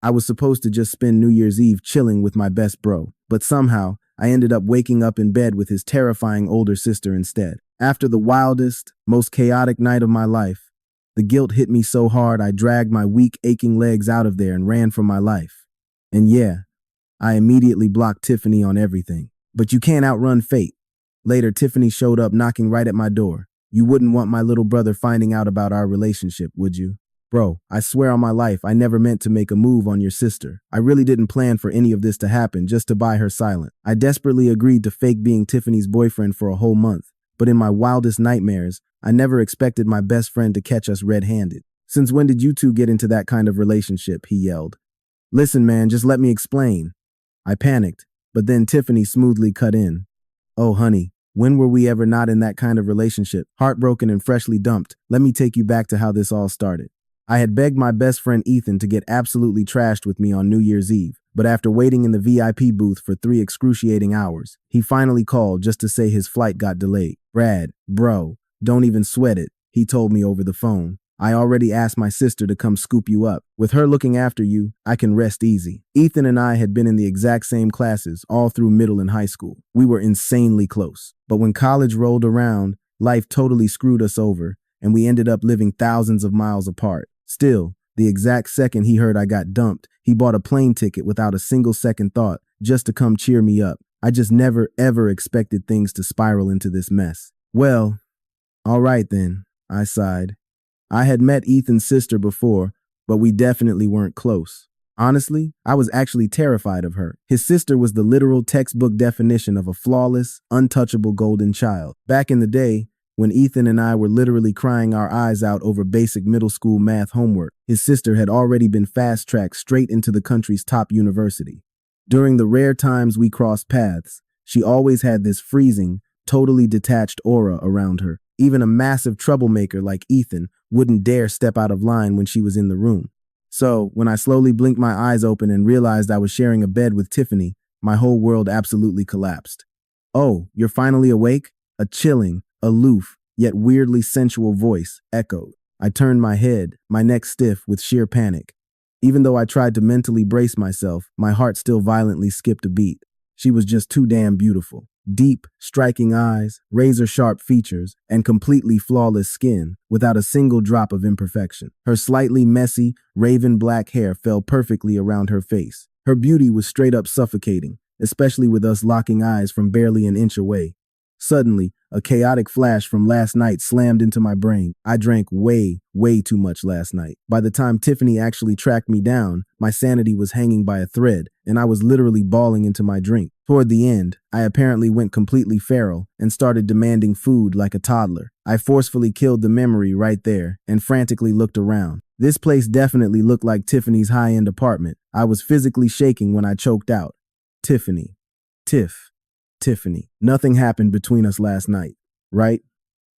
I was supposed to just spend New Year's Eve chilling with my best bro, but somehow I ended up waking up in bed with his terrifying older sister instead. After the wildest, most chaotic night of my life, the guilt hit me so hard I dragged my weak, aching legs out of there and ran for my life. And yeah, I immediately blocked Tiffany on everything. But you can't outrun fate. Later, Tiffany showed up knocking right at my door. You wouldn't want my little brother finding out about our relationship, would you? Bro, I swear on my life, I never meant to make a move on your sister. I really didn't plan for any of this to happen just to buy her silent. I desperately agreed to fake being Tiffany's boyfriend for a whole month. But in my wildest nightmares, I never expected my best friend to catch us red-handed. Since when did you two get into that kind of relationship? He yelled. Listen, man, just let me explain. I panicked, but then Tiffany smoothly cut in. Oh, honey, when were we ever not in that kind of relationship? Heartbroken and freshly dumped, let me take you back to how this all started. I had begged my best friend Ethan to get absolutely trashed with me on New Year's Eve, but after waiting in the VIP booth for 3 excruciating hours, he finally called just to say his flight got delayed. Brad, bro, don't even sweat it, he told me over the phone. I already asked my sister to come scoop you up. With her looking after you, I can rest easy. Ethan and I had been in the exact same classes all through middle and high school. We were insanely close. But when college rolled around, life totally screwed us over, and we ended up living thousands of miles apart. Still, the exact second he heard I got dumped, he bought a plane ticket without a single second thought just to come cheer me up. I just never ever expected things to spiral into this mess. Well, all right then, I sighed. I had met Ethan's sister before, but we definitely weren't close. Honestly, I was actually terrified of her. His sister was the literal textbook definition of a flawless, untouchable golden child. Back in the day, when Ethan and I were literally crying our eyes out over basic middle school math homework, his sister had already been fast-tracked straight into the country's top university. During the rare times we crossed paths, she always had this freezing, totally detached aura around her. Even a massive troublemaker like Ethan wouldn't dare step out of line when she was in the room. So, when I slowly blinked my eyes open and realized I was sharing a bed with Tiffany, my whole world absolutely collapsed. Oh, you're finally awake? A chilling, aloof, yet weirdly sensual voice echoed. I turned my head, my neck stiff with sheer panic. Even though I tried to mentally brace myself, my heart still violently skipped a beat. She was just too damn beautiful. Deep, striking eyes, razor-sharp features, and completely flawless skin, without a single drop of imperfection. Her slightly messy, raven black hair fell perfectly around her face. Her beauty was straight up suffocating, especially with us locking eyes from barely an inch away. Suddenly, a chaotic flash from last night slammed into my brain. I drank way too much last night. By the time Tiffany actually tracked me down, my sanity was hanging by a thread, and I was literally bawling into my drink. Toward the end, I apparently went completely feral and started demanding food like a toddler. I forcefully killed the memory right there and frantically looked around. This place definitely looked like Tiffany's high-end apartment. I was physically shaking when I choked out. Tiffany. Tiffany. Nothing happened between us last night, right?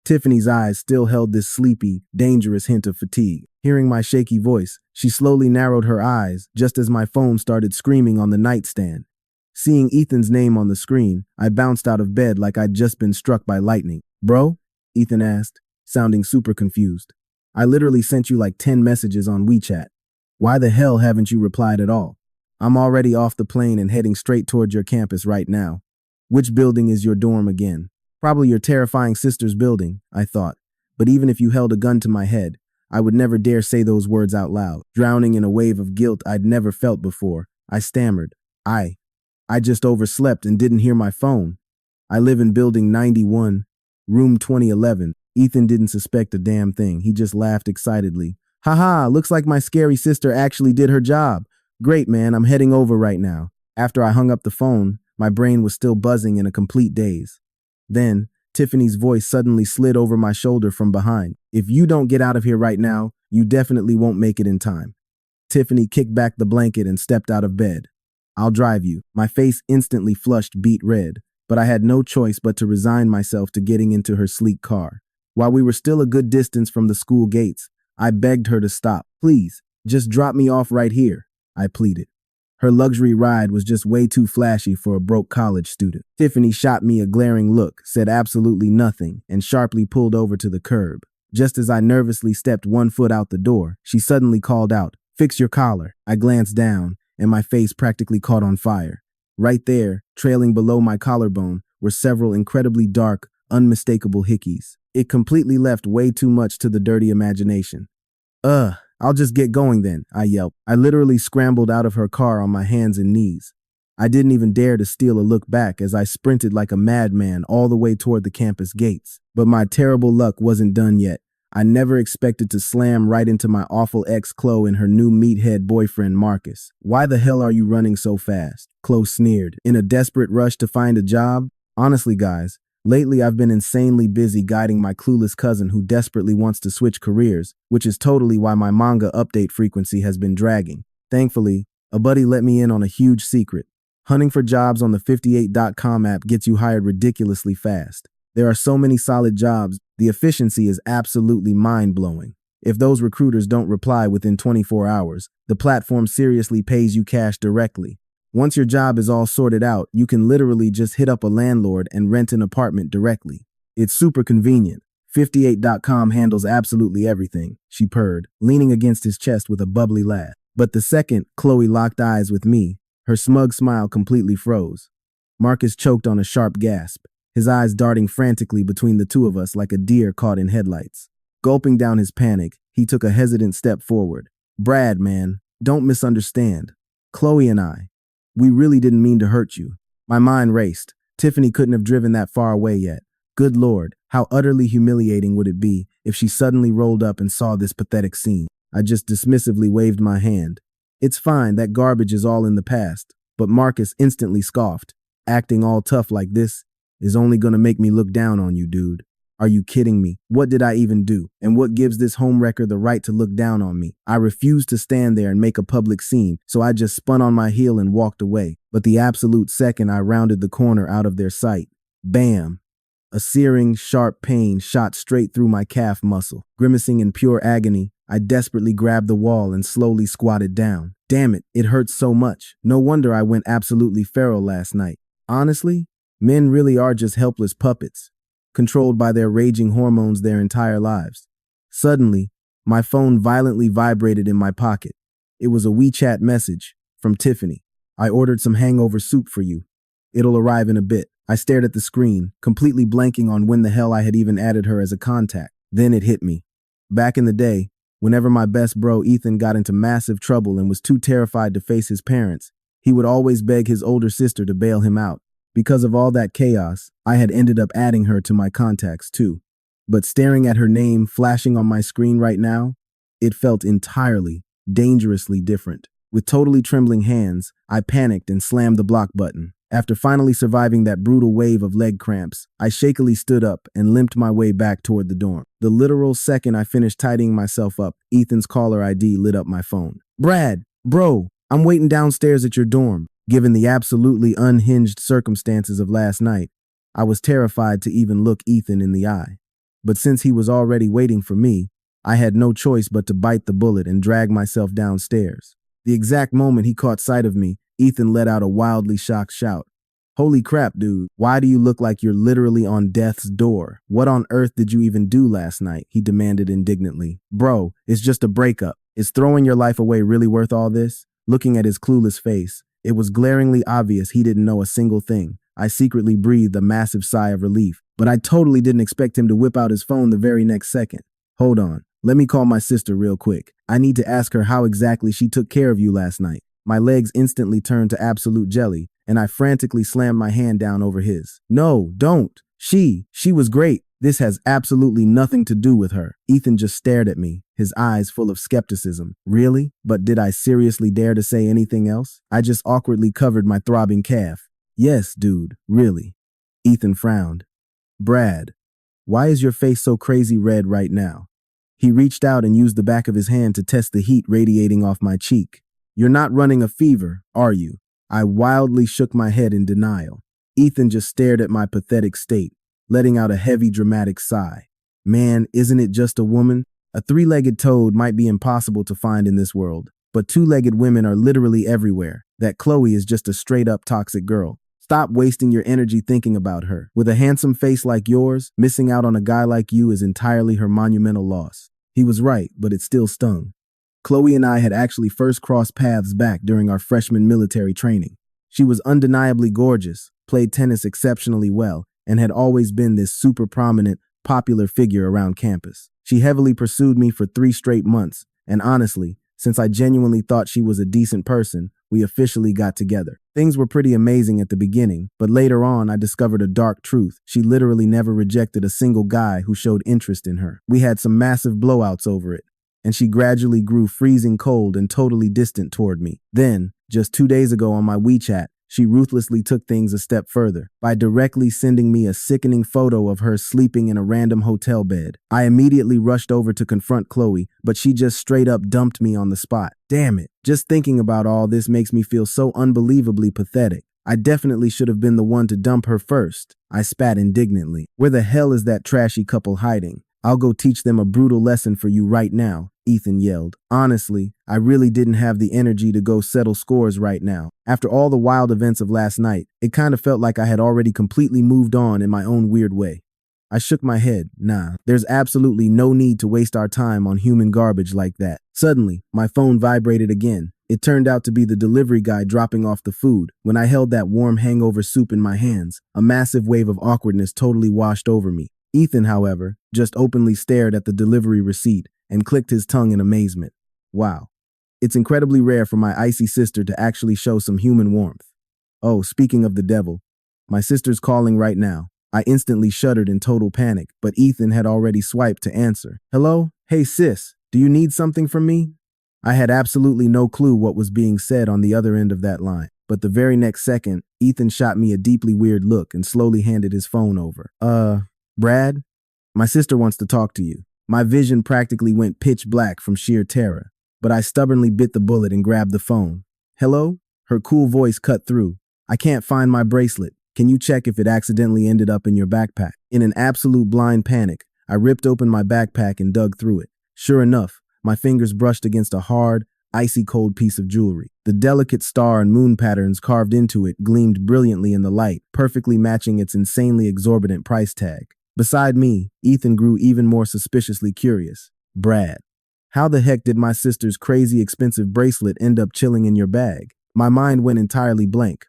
Tiffany's eyes still held this sleepy, dangerous hint of fatigue. Hearing my shaky voice, she slowly narrowed her eyes just as my phone started screaming on the nightstand. Seeing Ethan's name on the screen, I bounced out of bed like I'd just been struck by lightning. Bro? Ethan asked, sounding super confused. I literally sent you like 10 messages on WeChat. Why the hell haven't you replied at all? I'm already off the plane and heading straight toward your campus right now. Which building is your dorm again? Probably your terrifying sister's building, I thought. But even if you held a gun to my head, I would never dare say those words out loud. Drowning in a wave of guilt I'd never felt before, I stammered. I just overslept and didn't hear my phone. I live in building 91, room 2011. Ethan didn't suspect a damn thing. He just laughed excitedly. Haha, looks like my scary sister actually did her job. Great, man, I'm heading over right now. After I hung up the phone, my brain was still buzzing in a complete daze. Then, Tiffany's voice suddenly slid over my shoulder from behind. If you don't get out of here right now, you definitely won't make it in time. Tiffany kicked back the blanket and stepped out of bed. I'll drive you. My face instantly flushed beet red, but I had no choice but to resign myself to getting into her sleek car. While we were still a good distance from the school gates, I begged her to stop. Please, just drop me off right here, I pleaded. Her luxury ride was just way too flashy for a broke college student. Tiffany shot me a glaring look, said absolutely nothing, and sharply pulled over to the curb. Just as I nervously stepped one foot out the door, she suddenly called out, Fix your collar. I glanced down, and my face practically caught on fire. Right there, trailing below my collarbone, were several incredibly dark, unmistakable hickeys. It completely left way too much to the dirty imagination. I'll just get going then, I yelped. I literally scrambled out of her car on my hands and knees. I didn't even dare to steal a look back as I sprinted like a madman all the way toward the campus gates. But my terrible luck wasn't done yet. I never expected to slam right into my awful ex Chloe and her new meathead boyfriend Marcus. Why the hell are you running so fast? Chloe sneered. In a desperate rush to find a job? Honestly, guys, lately I've been insanely busy guiding my clueless cousin who desperately wants to switch careers, which is totally why my manga update frequency has been dragging. Thankfully, a buddy let me in on a huge secret. Hunting for jobs on the 58.com app gets you hired ridiculously fast. There are so many solid jobs, the efficiency is absolutely mind-blowing. If those recruiters don't reply within 24 hours, the platform seriously pays you cash directly. Once your job is all sorted out, you can literally just hit up a landlord and rent an apartment directly. It's super convenient. 58.com handles absolutely everything, she purred, leaning against his chest with a bubbly laugh. But the second Chloe locked eyes with me, her smug smile completely froze. Marcus choked on a sharp gasp, his eyes darting frantically between the two of us like a deer caught in headlights. Gulping down his panic, he took a hesitant step forward. Brad, man, don't misunderstand. Chloe and I, we really didn't mean to hurt you. My mind raced. Tiffany couldn't have driven that far away yet. Good Lord, how utterly humiliating would it be if she suddenly rolled up and saw this pathetic scene? I just dismissively waved my hand. It's fine, that garbage is all in the past. But Marcus instantly scoffed. Acting all tough like this is only gonna make me look down on you, dude. Are you kidding me? What did I even do? And what gives this homewrecker the right to look down on me? I refused to stand there and make a public scene, so I just spun on my heel and walked away. But the absolute second I rounded the corner out of their sight, bam! A searing, sharp pain shot straight through my calf muscle. Grimacing in pure agony, I desperately grabbed the wall and slowly squatted down. Damn it, it hurts so much. No wonder I went absolutely feral last night. Honestly, men really are just helpless puppets, controlled by their raging hormones their entire lives. Suddenly, my phone violently vibrated in my pocket. It was a WeChat message from Tiffany. I ordered some hangover soup for you. It'll arrive in a bit. I stared at the screen, completely blanking on when the hell I had even added her as a contact. Then it hit me. Back in the day, whenever my best bro Ethan got into massive trouble and was too terrified to face his parents, he would always beg his older sister to bail him out. Because of all that chaos, I had ended up adding her to my contacts too. But staring at her name flashing on my screen right now, it felt entirely, dangerously different. With totally trembling hands, I panicked and slammed the block button. After finally surviving that brutal wave of leg cramps, I shakily stood up and limped my way back toward the dorm. The literal second I finished tidying myself up, Ethan's caller ID lit up my phone. Brad, bro, I'm waiting downstairs at your dorm. Given the absolutely unhinged circumstances of last night, I was terrified to even look Ethan in the eye. But since he was already waiting for me, I had no choice but to bite the bullet and drag myself downstairs. The exact moment he caught sight of me, Ethan let out a wildly shocked shout. Holy crap, dude. Why do you look like you're literally on death's door? What on earth did you even do last night? He demanded indignantly. Bro, it's just a breakup. Is throwing your life away really worth all this? Looking at his clueless face, it was glaringly obvious he didn't know a single thing. I secretly breathed a massive sigh of relief, but I totally didn't expect him to whip out his phone the very next second. Hold on, let me call my sister real quick. I need to ask her how exactly she took care of you last night. My legs instantly turned to absolute jelly, and I frantically slammed my hand down over his. No, don't. She was great. This has absolutely nothing to do with her. Ethan just stared at me, his eyes full of skepticism. Really? But did I seriously dare to say anything else? I just awkwardly covered my throbbing calf. Yes, dude, really. Ethan frowned. Brad, why is your face so crazy red right now? He reached out and used the back of his hand to test the heat radiating off my cheek. You're not running a fever, are you? I wildly shook my head in denial. Ethan just stared at my pathetic state, letting out a heavy, dramatic sigh. Man, isn't it just a woman? A three-legged toad might be impossible to find in this world, but two-legged women are literally everywhere. That Chloe is just a straight-up toxic girl. Stop wasting your energy thinking about her. With a handsome face like yours, missing out on a guy like you is entirely her monumental loss. He was right, but it still stung. Chloe and I had actually first crossed paths back during our freshman military training. She was undeniably gorgeous, played tennis exceptionally well, and had always been this super prominent, popular figure around campus. She heavily pursued me for 3 straight months, and honestly, since I genuinely thought she was a decent person, we officially got together. Things were pretty amazing at the beginning, but later on I discovered a dark truth. She literally never rejected a single guy who showed interest in her. We had some massive blowouts over it, and she gradually grew freezing cold and totally distant toward me. Then, just 2 days ago on my WeChat, she ruthlessly took things a step further by directly sending me a sickening photo of her sleeping in a random hotel bed. I immediately rushed over to confront Chloe, but she just straight up dumped me on the spot. Damn it. Just thinking about all this makes me feel so unbelievably pathetic. I definitely should have been the one to dump her first. I spat indignantly. Where the hell is that trashy couple hiding? I'll go teach them a brutal lesson for you right now, Ethan yelled. Honestly, I really didn't have the energy to go settle scores right now. After all the wild events of last night, it kind of felt like I had already completely moved on in my own weird way. I shook my head. Nah, there's absolutely no need to waste our time on human garbage like that. Suddenly, my phone vibrated again. It turned out to be the delivery guy dropping off the food. When I held that warm hangover soup in my hands, a massive wave of awkwardness totally washed over me. Ethan, however, just openly stared at the delivery receipt and clicked his tongue in amazement. Wow. It's incredibly rare for my icy sister to actually show some human warmth. Oh, speaking of the devil, my sister's calling right now. I instantly shuddered in total panic, but Ethan had already swiped to answer. Hello? Hey sis, do you need something from me? I had absolutely no clue what was being said on the other end of that line, but the very next second, Ethan shot me a deeply weird look and slowly handed his phone over. Brad? My sister wants to talk to you. My vision practically went pitch black from sheer terror, but I stubbornly bit the bullet and grabbed the phone. Hello? Her cool voice cut through. I can't find my bracelet. Can you check if it accidentally ended up in your backpack? In an absolute blind panic, I ripped open my backpack and dug through it. Sure enough, my fingers brushed against a hard, icy cold piece of jewelry. The delicate star and moon patterns carved into it gleamed brilliantly in the light, perfectly matching its insanely exorbitant price tag. Beside me, Ethan grew even more suspiciously curious. Brad, how the heck did my sister's crazy expensive bracelet end up chilling in your bag? My mind went entirely blank,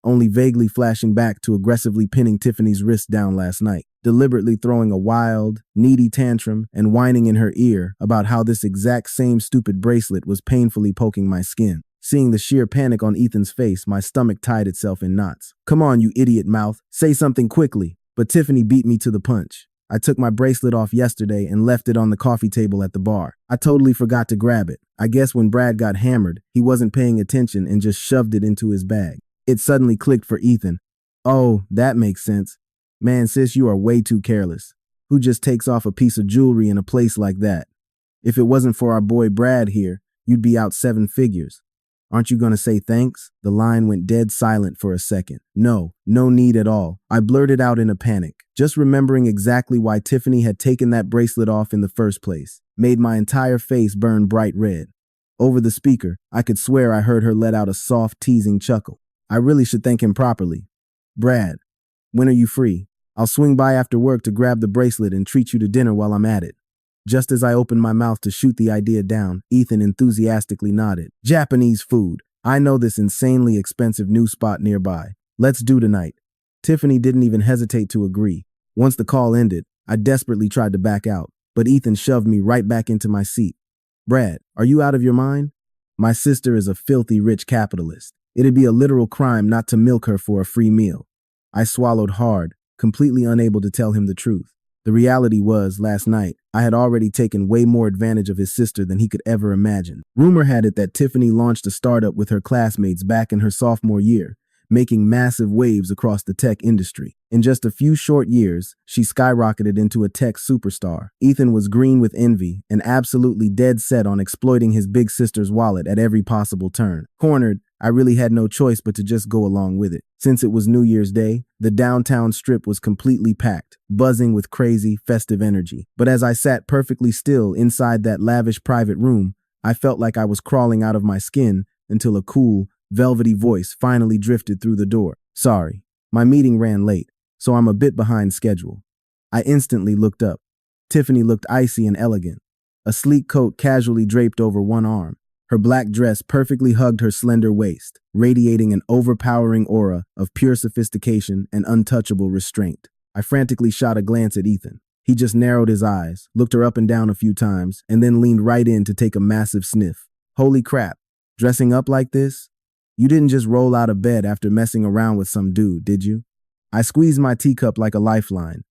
only vaguely flashing back to aggressively pinning Tiffany's wrist down last night, deliberately throwing a wild, needy tantrum and whining in her ear about how this exact same stupid bracelet was painfully poking my skin. Seeing the sheer panic on Ethan's face, my stomach tied itself in knots. Come on, you idiot mouth, say something quickly. But Tiffany beat me to the punch. I took my bracelet off yesterday and left it on the coffee table at the bar. I totally forgot to grab it. I guess when Brad got hammered, he wasn't paying attention and just shoved it into his bag. It suddenly clicked for Ethan. Oh, that makes sense. Man, sis, you are way too careless. Who just takes off a piece of jewelry in a place like that? If it wasn't for our boy Brad here, you'd be out 7 figures. Aren't you gonna say thanks? The line went dead silent for a second. No need at all. I blurted out in a panic, just remembering exactly why Tiffany had taken that bracelet off in the first place. Made my entire face burn bright red. Over the speaker, I could swear I heard her let out a soft, teasing chuckle. I really should thank him properly. Brad, when are you free? I'll swing by after work to grab the bracelet and treat you to dinner while I'm at it. Just as I opened my mouth to shoot the idea down, Ethan enthusiastically nodded. Japanese food. I know this insanely expensive new spot nearby. Let's do tonight. Tiffany didn't even hesitate to agree. Once the call ended, I desperately tried to back out, but Ethan shoved me right back into my seat. Brad, are you out of your mind? My sister is a filthy rich capitalist. It'd be a literal crime not to milk her for a free meal. I swallowed hard, completely unable to tell him the truth. The reality was, last night, I had already taken way more advantage of his sister than he could ever imagine. Rumor had it that Tiffany launched a startup with her classmates back in her sophomore year, making massive waves across the tech industry. In just a few short years, she skyrocketed into a tech superstar. Ethan was green with envy and absolutely dead set on exploiting his big sister's wallet at every possible turn. Cornered, I really had no choice but to just go along with it. Since it was New Year's Day, the downtown strip was completely packed, buzzing with crazy, festive energy. But as I sat perfectly still inside that lavish private room, I felt like I was crawling out of my skin until a cool, velvety voice finally drifted through the door. Sorry, my meeting ran late, so I'm a bit behind schedule. I instantly looked up. Tiffany looked icy and elegant. a sleek coat casually draped over one arm. Her black dress perfectly hugged her slender waist, radiating an overpowering aura of pure sophistication and untouchable restraint. I frantically shot a glance at Ethan. He just narrowed his eyes, looked her up and down a few times, and then leaned right in to take a massive sniff. Holy crap, dressing up like this? You didn't just roll out of bed after messing around with some dude, did you? I squeezed my teacup like a lifeline.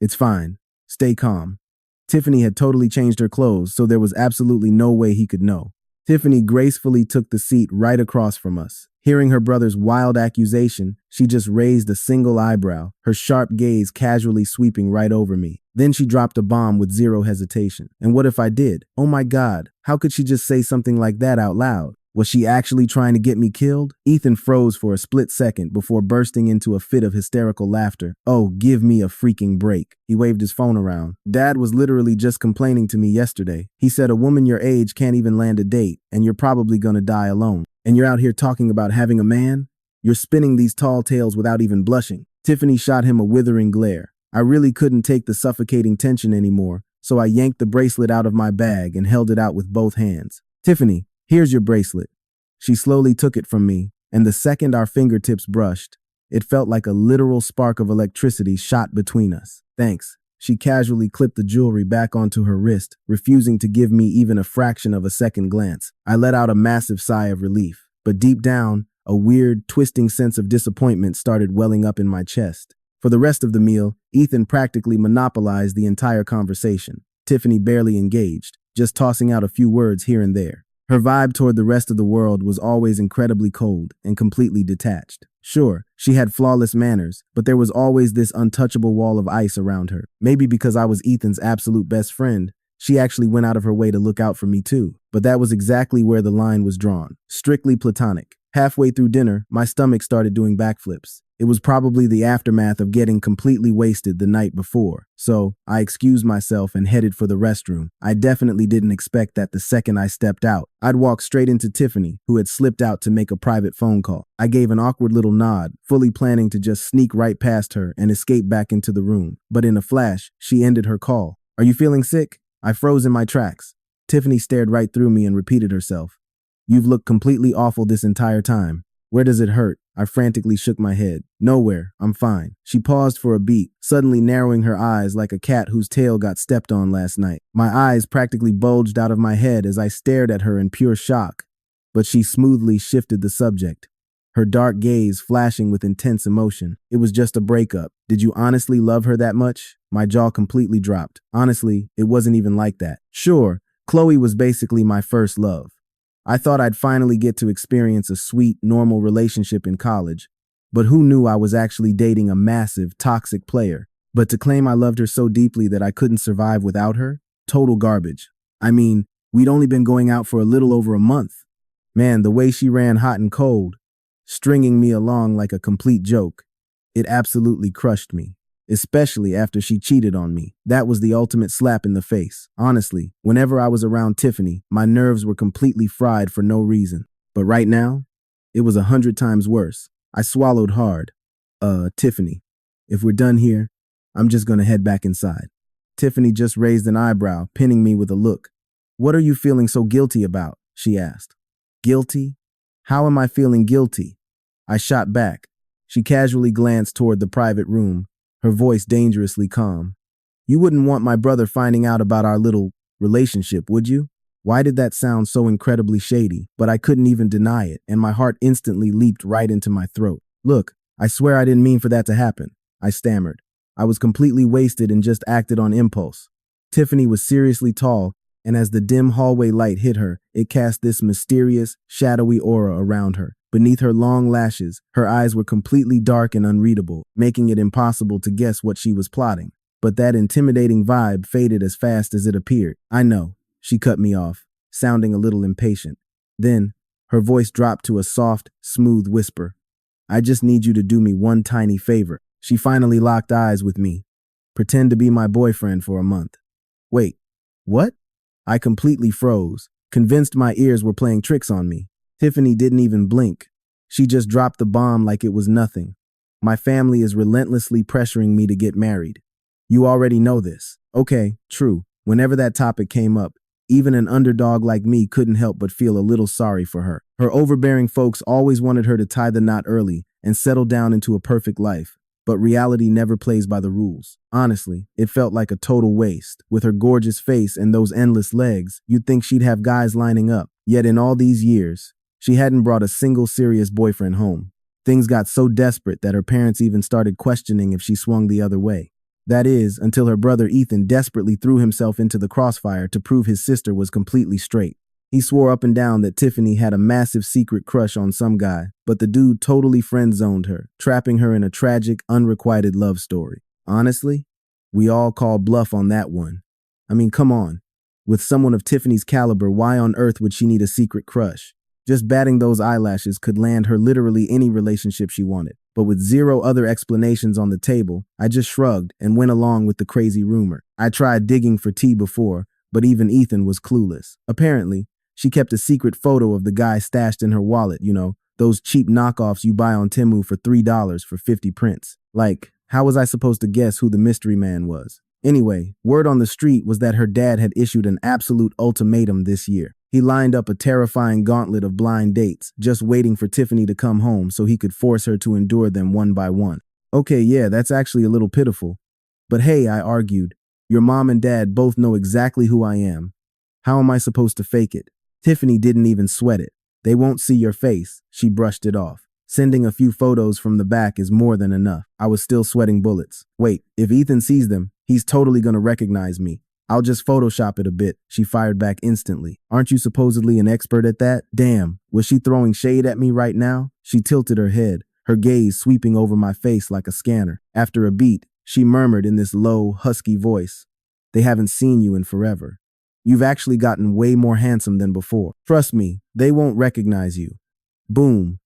It's fine. Stay calm. Tiffany had totally changed her clothes, so there was absolutely no way he could know. Tiffany gracefully took the seat right across from us. Hearing her brother's wild accusation, she just raised a single eyebrow, her sharp gaze casually sweeping right over me. Then she dropped a bomb with zero hesitation. And what if I did? Oh my God, how could she just say something like that out loud? Was she actually trying to get me killed? Ethan froze for a split second before bursting into a fit of hysterical laughter. Oh, give me a freaking break. He waved his phone around. Dad was literally just complaining to me yesterday. He said a woman your age can't even land a date, and you're probably gonna die alone. And you're out here talking about having a man? You're spinning these tall tales without even blushing. Tiffany shot him a withering glare. I really couldn't take the suffocating tension anymore, so I yanked the bracelet out of my bag and held it out with both hands. Tiffany, here's your bracelet. She slowly took it from me, and the second our fingertips brushed, it felt like a literal spark of electricity shot between us. Thanks. She casually clipped the jewelry back onto her wrist, refusing to give me even a fraction of a second glance. I let out a massive sigh of relief, but deep down, a weird, twisting sense of disappointment started welling up in my chest. For the rest of the meal, Ethan practically monopolized the entire conversation. Tiffany barely engaged, just tossing out a few words here and there. Her vibe toward the rest of the world was always incredibly cold and completely detached. Sure, she had flawless manners, but there was always this untouchable wall of ice around her. Maybe because I was Ethan's absolute best friend, she actually went out of her way to look out for me too. But that was exactly where the line was drawn. Strictly platonic. Halfway through dinner, my stomach started doing backflips. It was probably the aftermath of getting completely wasted the night before, so I excused myself and headed for the restroom. I definitely didn't expect that the second I stepped out, I'd walk straight into Tiffany, who had slipped out to make a private phone call. I gave an awkward little nod, fully planning to just sneak right past her and escape back into the room. But in a flash, she ended her call. "Are you feeling sick?" I froze in my tracks. Tiffany stared right through me and repeated herself. "You've looked completely awful this entire time. Where does it hurt?" I frantically shook my head. "Nowhere. I'm fine." She paused for a beat, suddenly narrowing her eyes like a cat whose tail got stepped on last night. My eyes practically bulged out of my head as I stared at her in pure shock, but she smoothly shifted the subject, her dark gaze flashing with intense emotion. "It was just a breakup. Did you honestly love her that much?" My jaw completely dropped. Honestly, it wasn't even like that. Sure, Chloe was basically my first love. I thought I'd finally get to experience a sweet, normal relationship in college, but who knew I was actually dating a massive, toxic player? But to claim I loved her so deeply that I couldn't survive without her? Total garbage. I mean, we'd only been going out for a little over a month. Man, the way she ran hot and cold, stringing me along like a complete joke, it absolutely crushed me. Especially after she cheated on me. That was the ultimate slap in the face. Honestly, whenever I was around Tiffany, my nerves were completely fried for no reason. But right now, it was 100 times worse. I swallowed hard. Tiffany, if we're done here, I'm just gonna head back inside." Tiffany just raised an eyebrow, pinning me with a look. "What are you feeling so guilty about?" she asked. "Guilty? How am I feeling guilty?" I shot back. She casually glanced toward the private room, her voice dangerously calm. "You wouldn't want my brother finding out about our little relationship, would you?" Why did that sound so incredibly shady? But I couldn't even deny it, and my heart instantly leaped right into my throat. "Look, I swear I didn't mean for that to happen," I stammered. I was completely wasted and just acted on impulse. Tiffany was seriously tall, and as the dim hallway light hit her, it cast this mysterious, shadowy aura around her. Beneath her long lashes, her eyes were completely dark and unreadable, making it impossible to guess what she was plotting. But that intimidating vibe faded as fast as it appeared. "I know," she cut me off, sounding a little impatient. Then, her voice dropped to a soft, smooth whisper. "I just need you to do me one tiny favor." She finally locked eyes with me. "Pretend to be my boyfriend for a month." "Wait, what?" I completely froze, convinced my ears were playing tricks on me. Tiffany didn't even blink. She just dropped the bomb like it was nothing. "My family is relentlessly pressuring me to get married. You already know this." Okay, true. Whenever that topic came up, Even an underdog like me couldn't help but feel a little sorry for her. Her overbearing folks always wanted her to tie the knot early and settle down into a perfect life. But reality never plays by the rules. Honestly, it felt like a total waste. With her gorgeous face and those endless legs, you'd think she'd have guys lining up. Yet in all these years, she hadn't brought a single serious boyfriend home. Things got so desperate that her parents even started questioning if she swung the other way. That is, until her brother Ethan desperately threw himself into the crossfire to prove his sister was completely straight. He swore up and down that Tiffany had a massive secret crush on some guy, but the dude totally friend-zoned her, trapping her in a tragic, unrequited love story. Honestly, we all call bluff on that one. I mean, come on. With someone of Tiffany's caliber, why on earth would she need a secret crush? Just batting those eyelashes could land her literally any relationship she wanted. But with zero other explanations on the table, I just shrugged and went along with the crazy rumor. I tried digging for tea before, but even Ethan was clueless. Apparently, she kept a secret photo of the guy stashed in her wallet, those cheap knockoffs you buy on Temu for $3 for 50 prints. Like, how was I supposed to guess who the mystery man was? Anyway, word on the street was that her dad had issued an absolute ultimatum this year. He lined up a terrifying gauntlet of blind dates, just waiting for Tiffany to come home so he could force her to endure them one by one. Okay, yeah, that's actually a little pitiful. But hey, I argued, your mom and dad both know exactly who I am. How am I supposed to fake it? Tiffany didn't even sweat it. They won't see your face, she brushed it off. Sending a few photos from the back is more than enough. I was still sweating bullets. Wait, if Ethan sees them, he's totally gonna recognize me. I'll just Photoshop it a bit, she fired back instantly. Aren't you supposedly an expert at that? Damn, was she throwing shade at me right now? She tilted her head, her gaze sweeping over my face like a scanner. After a beat, she murmured in this low, husky voice, "They haven't seen you in forever. You've actually gotten way more handsome than before. Trust me, they won't recognize you." Boom.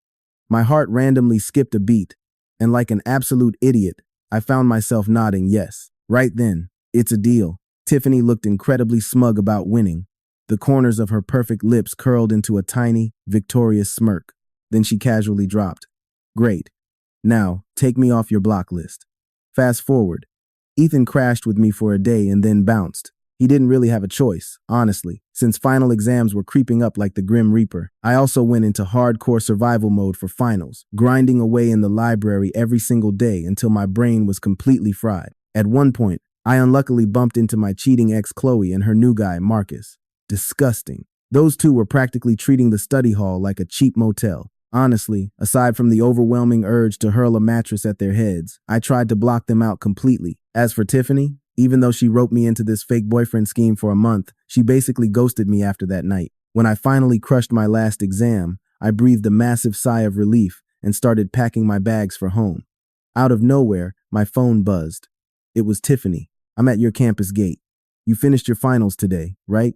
My heart randomly skipped a beat, and like an absolute idiot, I found myself nodding yes. Right then, it's a deal. Tiffany looked incredibly smug about winning. The corners of her perfect lips curled into a tiny, victorious smirk. Then she casually dropped, "Great. Now, take me off your block list." Fast forward. Ethan crashed with me for a day and then bounced. He didn't really have a choice, honestly, since final exams were creeping up like the Grim Reaper. I also went into hardcore survival mode for finals, grinding away in the library every single day until my brain was completely fried. At one point, I unluckily bumped into my cheating ex Chloe and her new guy, Marcus. Disgusting. Those two were practically treating the study hall like a cheap motel. Honestly, aside from the overwhelming urge to hurl a mattress at their heads, I tried to block them out completely. As for Tiffany, even though she roped me into this fake boyfriend scheme for a month, she basically ghosted me after that night. When I finally crushed my last exam, I breathed a massive sigh of relief and started packing my bags for home. Out of nowhere, my phone buzzed. It was Tiffany. "I'm at your campus gate. You finished your finals today, right?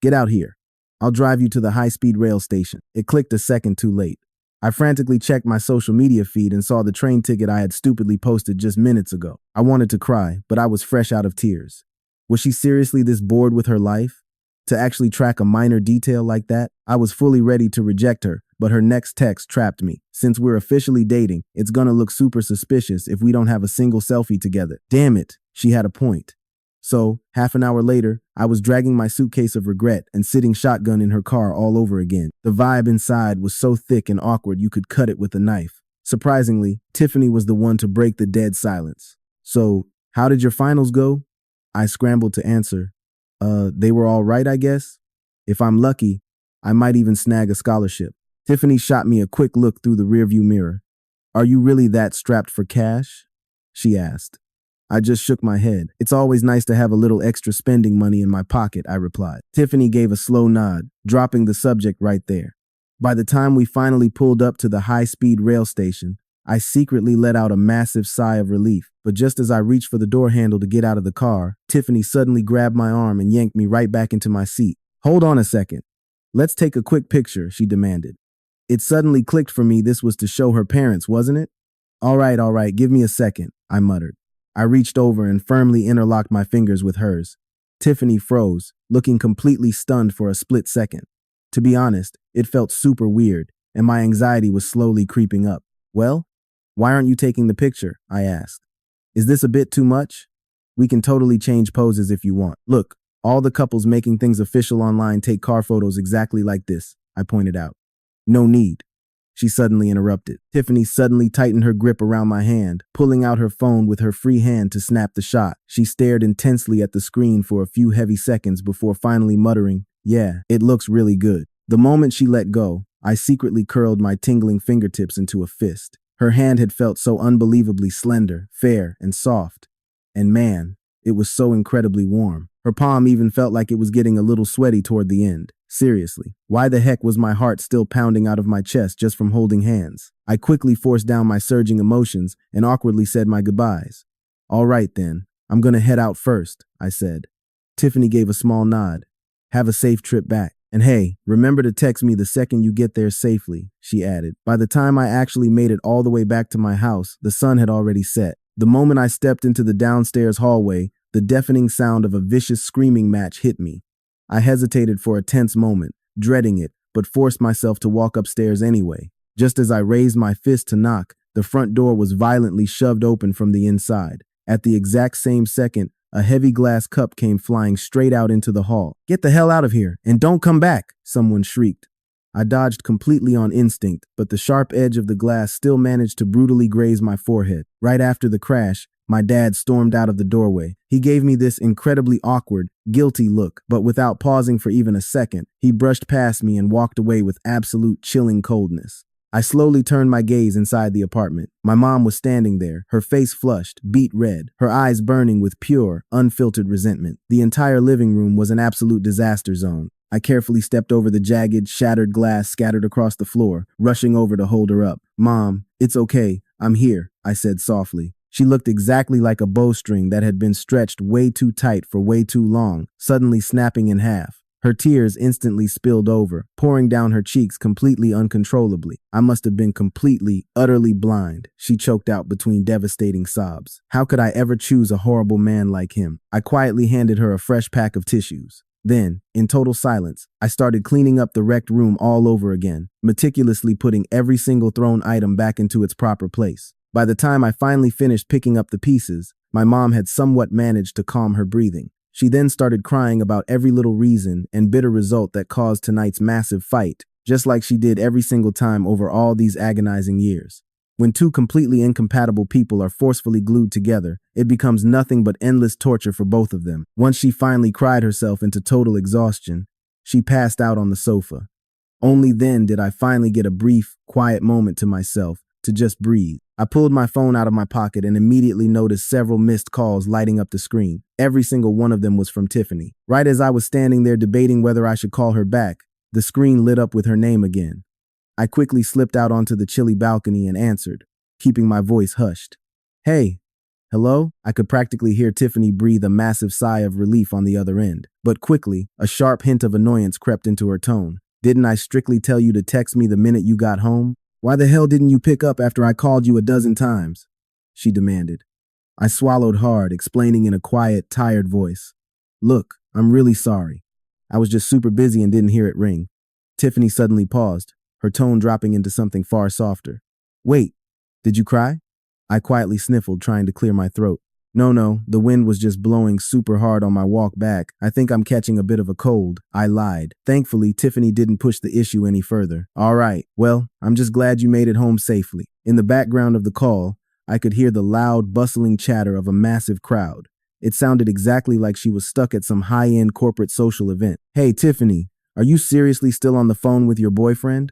Get out here. I'll drive you to the high-speed rail station." It clicked a second too late. I frantically checked my social media feed and saw the train ticket I had stupidly posted just minutes ago. I wanted to cry, but I was fresh out of tears. Was she seriously this bored with her life? To actually track a minor detail like that? I was fully ready to reject her, but her next text trapped me. "Since we're officially dating, it's gonna look super suspicious if we don't have a single selfie together." Damn it, she had a point. So, half an hour later, I was dragging my suitcase of regret and sitting shotgun in her car all over again. The vibe inside was so thick and awkward you could cut it with a knife. Surprisingly, Tiffany was the one to break the dead silence. "So, how did your finals go?" I scrambled to answer. They were all right, I guess. If I'm lucky, I might even snag a scholarship." Tiffany shot me a quick look through the rearview mirror. "Are you really that strapped for cash?" she asked. I just shook my head. "It's always nice to have a little extra spending money in my pocket," I replied. Tiffany gave a slow nod, dropping the subject right there. By the time we finally pulled up to the high-speed rail station, I secretly let out a massive sigh of relief. But just as I reached for the door handle to get out of the car, Tiffany suddenly grabbed my arm and yanked me right back into my seat. "Hold on a second. Let's take a quick picture," she demanded. It suddenly clicked for me this was to show her parents, wasn't it? All right, give me a second," I muttered. I reached over and firmly interlocked my fingers with hers. Tiffany froze, looking completely stunned for a split second. To be honest, it felt super weird, and my anxiety was slowly creeping up. "Well, why aren't you taking the picture?" I asked. "Is this a bit too much? We can totally change poses if you want. Look, All the couples making things official online take car photos exactly like this, I pointed out. No need. She suddenly interrupted. Tiffany suddenly tightened her grip around my hand, pulling out her phone with her free hand to snap the shot. She stared intensely at the screen for a few heavy seconds before finally muttering, "Yeah, it looks really good." The moment she let go, I secretly curled my tingling fingertips into a fist. Her hand had felt so unbelievably slender, fair, and soft. And man, it was so incredibly warm. Her palm even felt like it was getting a little sweaty toward the end. Seriously, why the heck was my heart still pounding out of my chest just from holding hands? I quickly forced down my surging emotions and awkwardly said my goodbyes. "All right then, I'm gonna head out first," I said. Tiffany gave a small nod. "Have a safe trip back. And hey, remember to text me the second you get there safely," she added. By the time I actually made it all the way back to my house, the sun had already set. The moment I stepped into the downstairs hallway, the deafening sound of a vicious screaming match hit me. I hesitated for a tense moment, dreading it, but forced myself to walk upstairs anyway. Just as I raised my fist to knock, the front door was violently shoved open from the inside. At the exact same second, a heavy glass cup came flying straight out into the hall. "Get the hell out of here, and don't come back!" someone shrieked. I dodged completely on instinct, but the sharp edge of the glass still managed to brutally graze my forehead. Right after the crash, my dad stormed out of the doorway. He gave me this incredibly awkward, guilty look, but without pausing for even a second, he brushed past me and walked away with absolute chilling coldness. I slowly turned my gaze inside the apartment. My mom was standing there, her face flushed, beet red, her eyes burning with pure, unfiltered resentment. The entire living room was an absolute disaster zone. I carefully stepped over the jagged, shattered glass scattered across the floor, rushing over to hold her up. "Mom, it's okay. I'm here," I said softly. She looked exactly like a bowstring that had been stretched way too tight for way too long, suddenly snapping in half. Her tears instantly spilled over, pouring down her cheeks completely uncontrollably. I must have been completely, utterly blind, she choked out between devastating sobs. How could I ever choose a horrible man like him? I quietly handed her a fresh pack of tissues. Then, in total silence, I started cleaning up the wrecked room all over again, meticulously putting every single thrown item back into its proper place. By the time I finally finished picking up the pieces, my mom had somewhat managed to calm her breathing. She then started crying about every little reason and bitter result that caused tonight's massive fight, just like she did every single time over all these agonizing years. When two completely incompatible people are forcefully glued together, it becomes nothing but endless torture for both of them. Once she finally cried herself into total exhaustion, she passed out on the sofa. Only then did I finally get a brief, quiet moment to myself to just breathe. I pulled my phone out of my pocket and immediately noticed several missed calls lighting up the screen. Every single one of them was from Tiffany. Right as I was standing there debating whether I should call her back, the screen lit up with her name again. I quickly slipped out onto the chilly balcony and answered, keeping my voice hushed. "Hey, hello?" I could practically hear Tiffany breathe a massive sigh of relief on the other end. But quickly, a sharp hint of annoyance crept into her tone. "Didn't I strictly tell you to text me the minute you got home? Why the hell didn't you pick up after I called you a dozen times?" she demanded. I swallowed hard, explaining in a quiet, tired voice. "Look, I'm really sorry. I was just super busy and didn't hear it ring." Tiffany suddenly paused, her tone dropping into something far softer. "Wait, did you cry?" I quietly sniffled, trying to clear my throat. No, the wind was just blowing super hard on my walk back. I think I'm catching a bit of a cold," I lied. Thankfully, Tiffany didn't push the issue any further. "All right, well, I'm just glad you made it home safely." In the background of the call, I could hear the loud, bustling chatter of a massive crowd. It sounded exactly like she was stuck at some high-end corporate social event. "Hey, Tiffany, are you seriously still on the phone with your boyfriend?"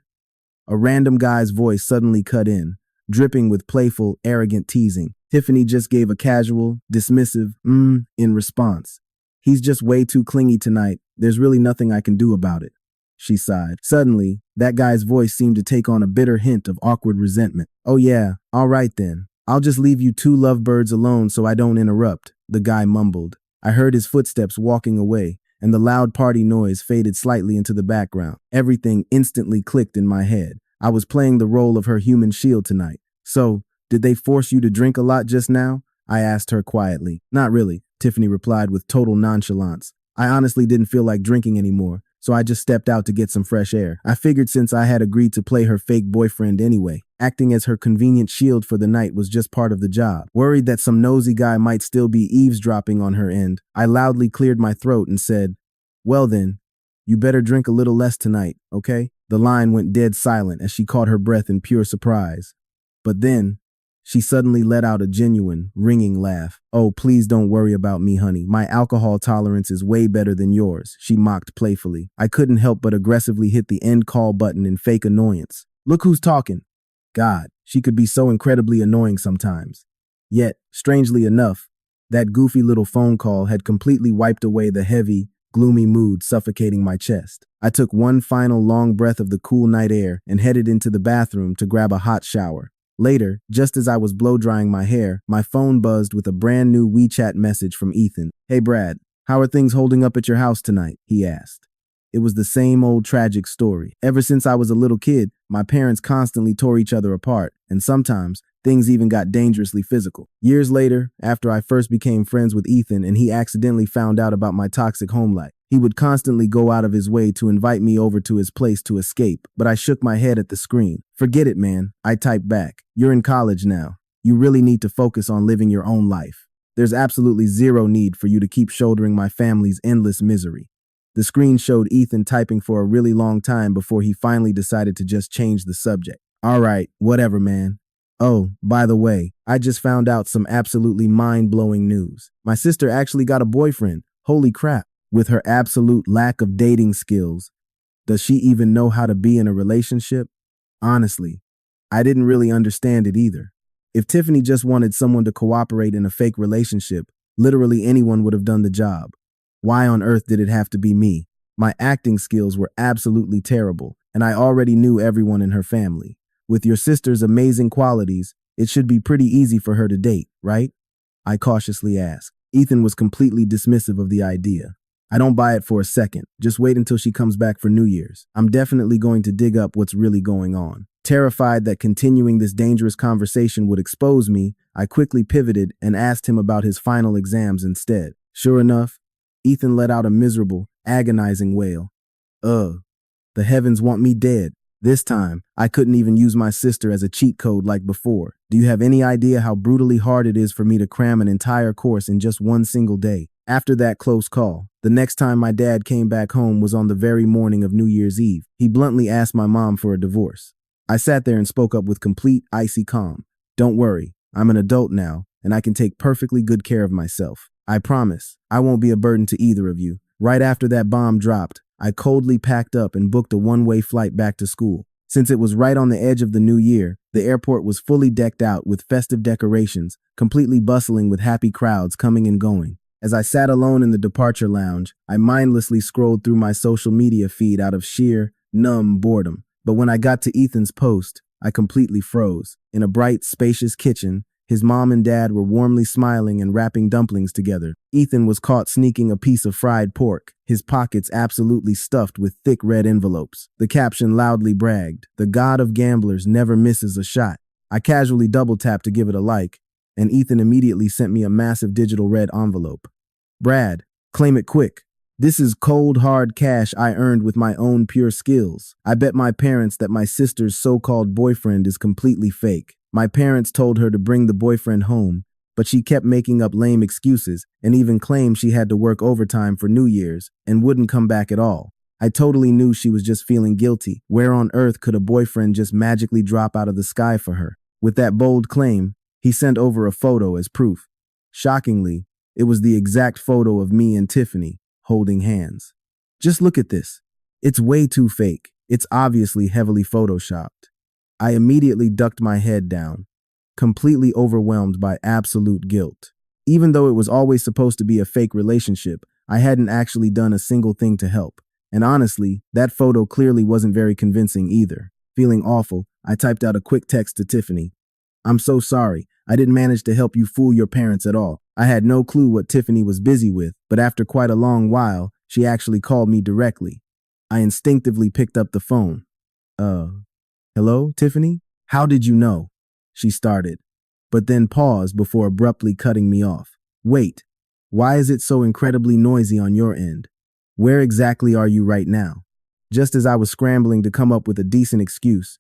A random guy's voice suddenly cut in, dripping with playful, arrogant teasing. Tiffany just gave a casual, dismissive in response. "He's just way too clingy tonight. There's really nothing I can do about it," she sighed. Suddenly, that guy's voice seemed to take on a bitter hint of awkward resentment. "Oh yeah, all right then. I'll just leave you two lovebirds alone so I don't interrupt," the guy mumbled. I heard his footsteps walking away, and the loud party noise faded slightly into the background. Everything instantly clicked in my head. I was playing the role of her human shield tonight. "So, did they force you to drink a lot just now?" I asked her quietly. "Not really," Tiffany replied with total nonchalance. "I honestly didn't feel like drinking anymore. so I just stepped out to get some fresh air. I figured since I had agreed to play her fake boyfriend anyway, acting as her convenient shield for the night was just part of the job. Worried that some nosy guy might still be eavesdropping on her end, I loudly cleared my throat and said, "Well then, you better drink a little less tonight, okay?" The line went dead silent as she caught her breath in pure surprise. But then, she suddenly let out a genuine, ringing laugh. "Oh, please don't worry about me, honey. My alcohol tolerance is way better than yours," she mocked playfully. I couldn't help but aggressively hit the end call button in fake annoyance. Look who's talking. God, she could be so incredibly annoying sometimes. Yet, strangely enough, that goofy little phone call had completely wiped away the heavy, gloomy mood suffocating my chest. I took one final long breath of the cool night air and headed into the bathroom to grab a hot shower. Later, just as I was blow-drying my hair, my phone buzzed with a brand new WeChat message from Ethan. "Hey Brad, how are things holding up at your house tonight?" he asked. It was the same old tragic story. Ever since I was a little kid, my parents constantly tore each other apart, and sometimes things even got dangerously physical. Years later, after I first became friends with Ethan and he accidentally found out about my toxic home life, he would constantly go out of his way to invite me over to his place to escape, but I shook my head at the screen. "Forget it, man," I typed back. "You're in college now. You really need to focus on living your own life. There's absolutely zero need for you to keep shouldering my family's endless misery." The screen showed Ethan typing for a really long time before he finally decided to just change the subject. "All right, whatever, man. Oh, by the way, I just found out some absolutely mind-blowing news. My sister actually got a boyfriend. Holy crap. With her absolute lack of dating skills, does she even know how to be in a relationship? Honestly, I didn't really understand it either. If Tiffany just wanted someone to cooperate in a fake relationship, literally anyone would have done the job. Why on earth did it have to be me? My acting skills were absolutely terrible, and I already knew everyone in her family. With your sister's amazing qualities, it should be pretty easy for her to date, right? I cautiously asked. Ethan was completely dismissive of the idea. "I don't buy it for a second. Just wait until she comes back for New Year's. I'm definitely going to dig up what's really going on." Terrified that continuing this dangerous conversation would expose me, I quickly pivoted and asked him about his final exams instead. Sure enough, Ethan let out a miserable, agonizing wail. "Ugh, the heavens want me dead." This time, I couldn't even use my sister as a cheat code like before. "Do you have any idea how brutally hard it is for me to cram an entire course in just one single day?" After that close call, the next time my dad came back home was on the very morning of New Year's Eve. He bluntly asked my mom for a divorce. I sat there and spoke up with complete icy calm. "Don't worry, I'm an adult now, and I can take perfectly good care of myself. I promise, I won't be a burden to either of you." Right after that bomb dropped, I coldly packed up and booked a one-way flight back to school. Since it was right on the edge of the new year, the airport was fully decked out with festive decorations, completely bustling with happy crowds coming and going. As I sat alone in the departure lounge, I mindlessly scrolled through my social media feed out of sheer, numb boredom. But when I got to Ethan's post, I completely froze. In a bright, spacious kitchen, his mom and dad were warmly smiling and wrapping dumplings together. Ethan was caught sneaking a piece of fried pork, his pockets absolutely stuffed with thick red envelopes. The caption loudly bragged, "The god of gamblers never misses a shot." I casually double-tapped to give it a like, and Ethan immediately sent me a massive digital red envelope. "Brad, claim it quick. This is cold, hard cash I earned with my own pure skills. I bet my parents that my sister's so-called boyfriend is completely fake. My parents told her to bring the boyfriend home, but she kept making up lame excuses and even claimed she had to work overtime for New Year's and wouldn't come back at all. I totally knew she was just feeling guilty. Where on earth could a boyfriend just magically drop out of the sky for her?" With that bold claim, he sent over a photo as proof. Shockingly, it was the exact photo of me and Tiffany holding hands. "Just look at this. It's way too fake. It's obviously heavily photoshopped." I immediately ducked my head down, completely overwhelmed by absolute guilt. Even though it was always supposed to be a fake relationship, I hadn't actually done a single thing to help. And honestly, that photo clearly wasn't very convincing either. Feeling awful, I typed out a quick text to Tiffany. "I'm so sorry. I didn't manage to help you fool your parents at all. I had no clue what Tiffany was busy with, but after quite a long while, she actually called me directly." I instinctively picked up the phone. Hello, Tiffany? "How did you know?" she started, but then paused before abruptly cutting me off. "Wait, why is it so incredibly noisy on your end?" Where exactly are you right now? Just as I was scrambling to come up with a decent excuse,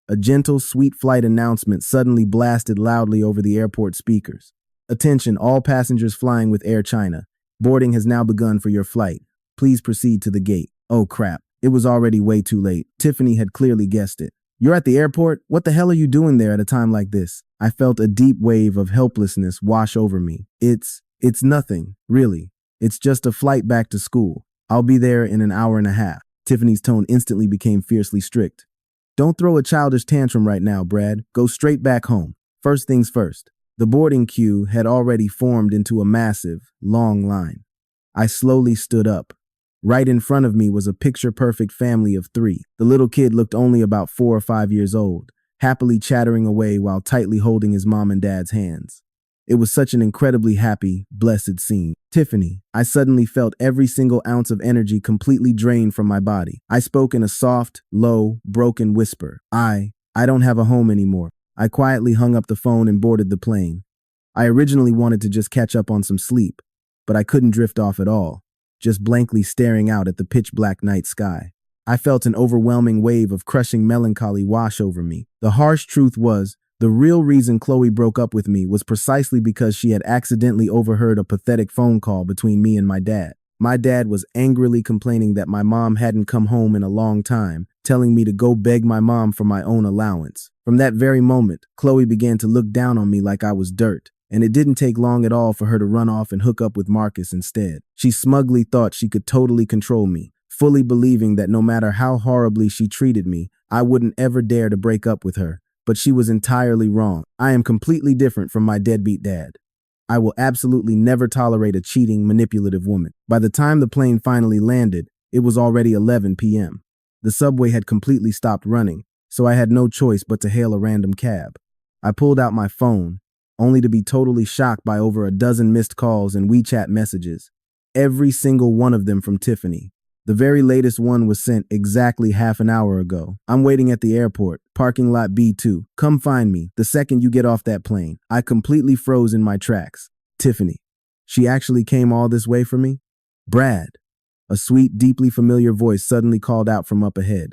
a gentle, sweet flight announcement suddenly blasted loudly over the airport speakers. Attention, all passengers flying with Air China. Boarding has now begun for your flight. Please proceed to the gate. Oh crap, it was already way too late. Tiffany had clearly guessed it. You're at the airport? What the hell are you doing there at a time like this? I felt a deep wave of helplessness wash over me. It's nothing, really. It's just a flight back to school. I'll be there in an hour and a half. Tiffany's tone instantly became fiercely strict. Don't throw a childish tantrum right now, Brad. Go straight back home. First things first. The boarding queue had already formed into a massive, long line. I slowly stood up. Right in front of me was a picture-perfect family of 3. The little kid looked only about 4 or 5 years old, happily chattering away while tightly holding his mom and dad's hands. It was such an incredibly happy, blessed scene. Tiffany, I suddenly felt every single ounce of energy completely drained from my body. I spoke in a soft, low, broken whisper. I don't have a home anymore. I quietly hung up the phone and boarded the plane. I originally wanted to just catch up on some sleep, but I couldn't drift off at all, just blankly staring out at the pitch-black night sky. I felt an overwhelming wave of crushing melancholy wash over me. The harsh truth was, the real reason Chloe broke up with me was precisely because she had accidentally overheard a pathetic phone call between me and my dad. My dad was angrily complaining that my mom hadn't come home in a long time, telling me to go beg my mom for my own allowance. From that very moment, Chloe began to look down on me like I was dirt, and it didn't take long at all for her to run off and hook up with Marcus instead. She smugly thought she could totally control me, fully believing that no matter how horribly she treated me, I wouldn't ever dare to break up with her. But she was entirely wrong. I am completely different from my deadbeat dad. I will absolutely never tolerate a cheating, manipulative woman. By the time the plane finally landed, it was already 11 p.m. The subway had completely stopped running, so I had no choice but to hail a random cab. I pulled out my phone, only to be totally shocked by over a dozen missed calls and WeChat messages. Every single one of them from Tiffany. The very latest one was sent exactly half an hour ago. I'm waiting at the airport, parking lot B2. Come find me the second you get off that plane. I completely froze in my tracks. Tiffany. She actually came all this way for me? Brad. A sweet, deeply familiar voice suddenly called out from up ahead.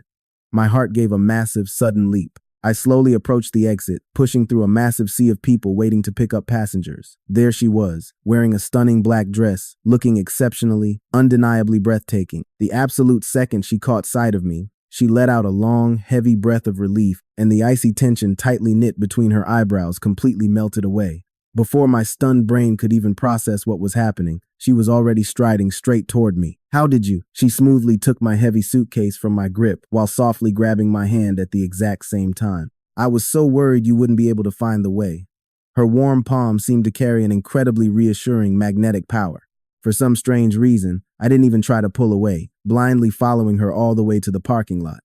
My heart gave a massive, sudden leap. I slowly approached the exit, pushing through a massive sea of people waiting to pick up passengers. There she was, wearing a stunning black dress, looking exceptionally, undeniably breathtaking. The absolute second she caught sight of me, she let out a long, heavy breath of relief, and the icy tension tightly knit between her eyebrows completely melted away. Before my stunned brain could even process what was happening, she was already striding straight toward me. How did you? She smoothly took my heavy suitcase from my grip while softly grabbing my hand at the exact same time. I was so worried you wouldn't be able to find the way. Her warm palm seemed to carry an incredibly reassuring magnetic power. For some strange reason, I didn't even try to pull away, blindly following her all the way to the parking lot.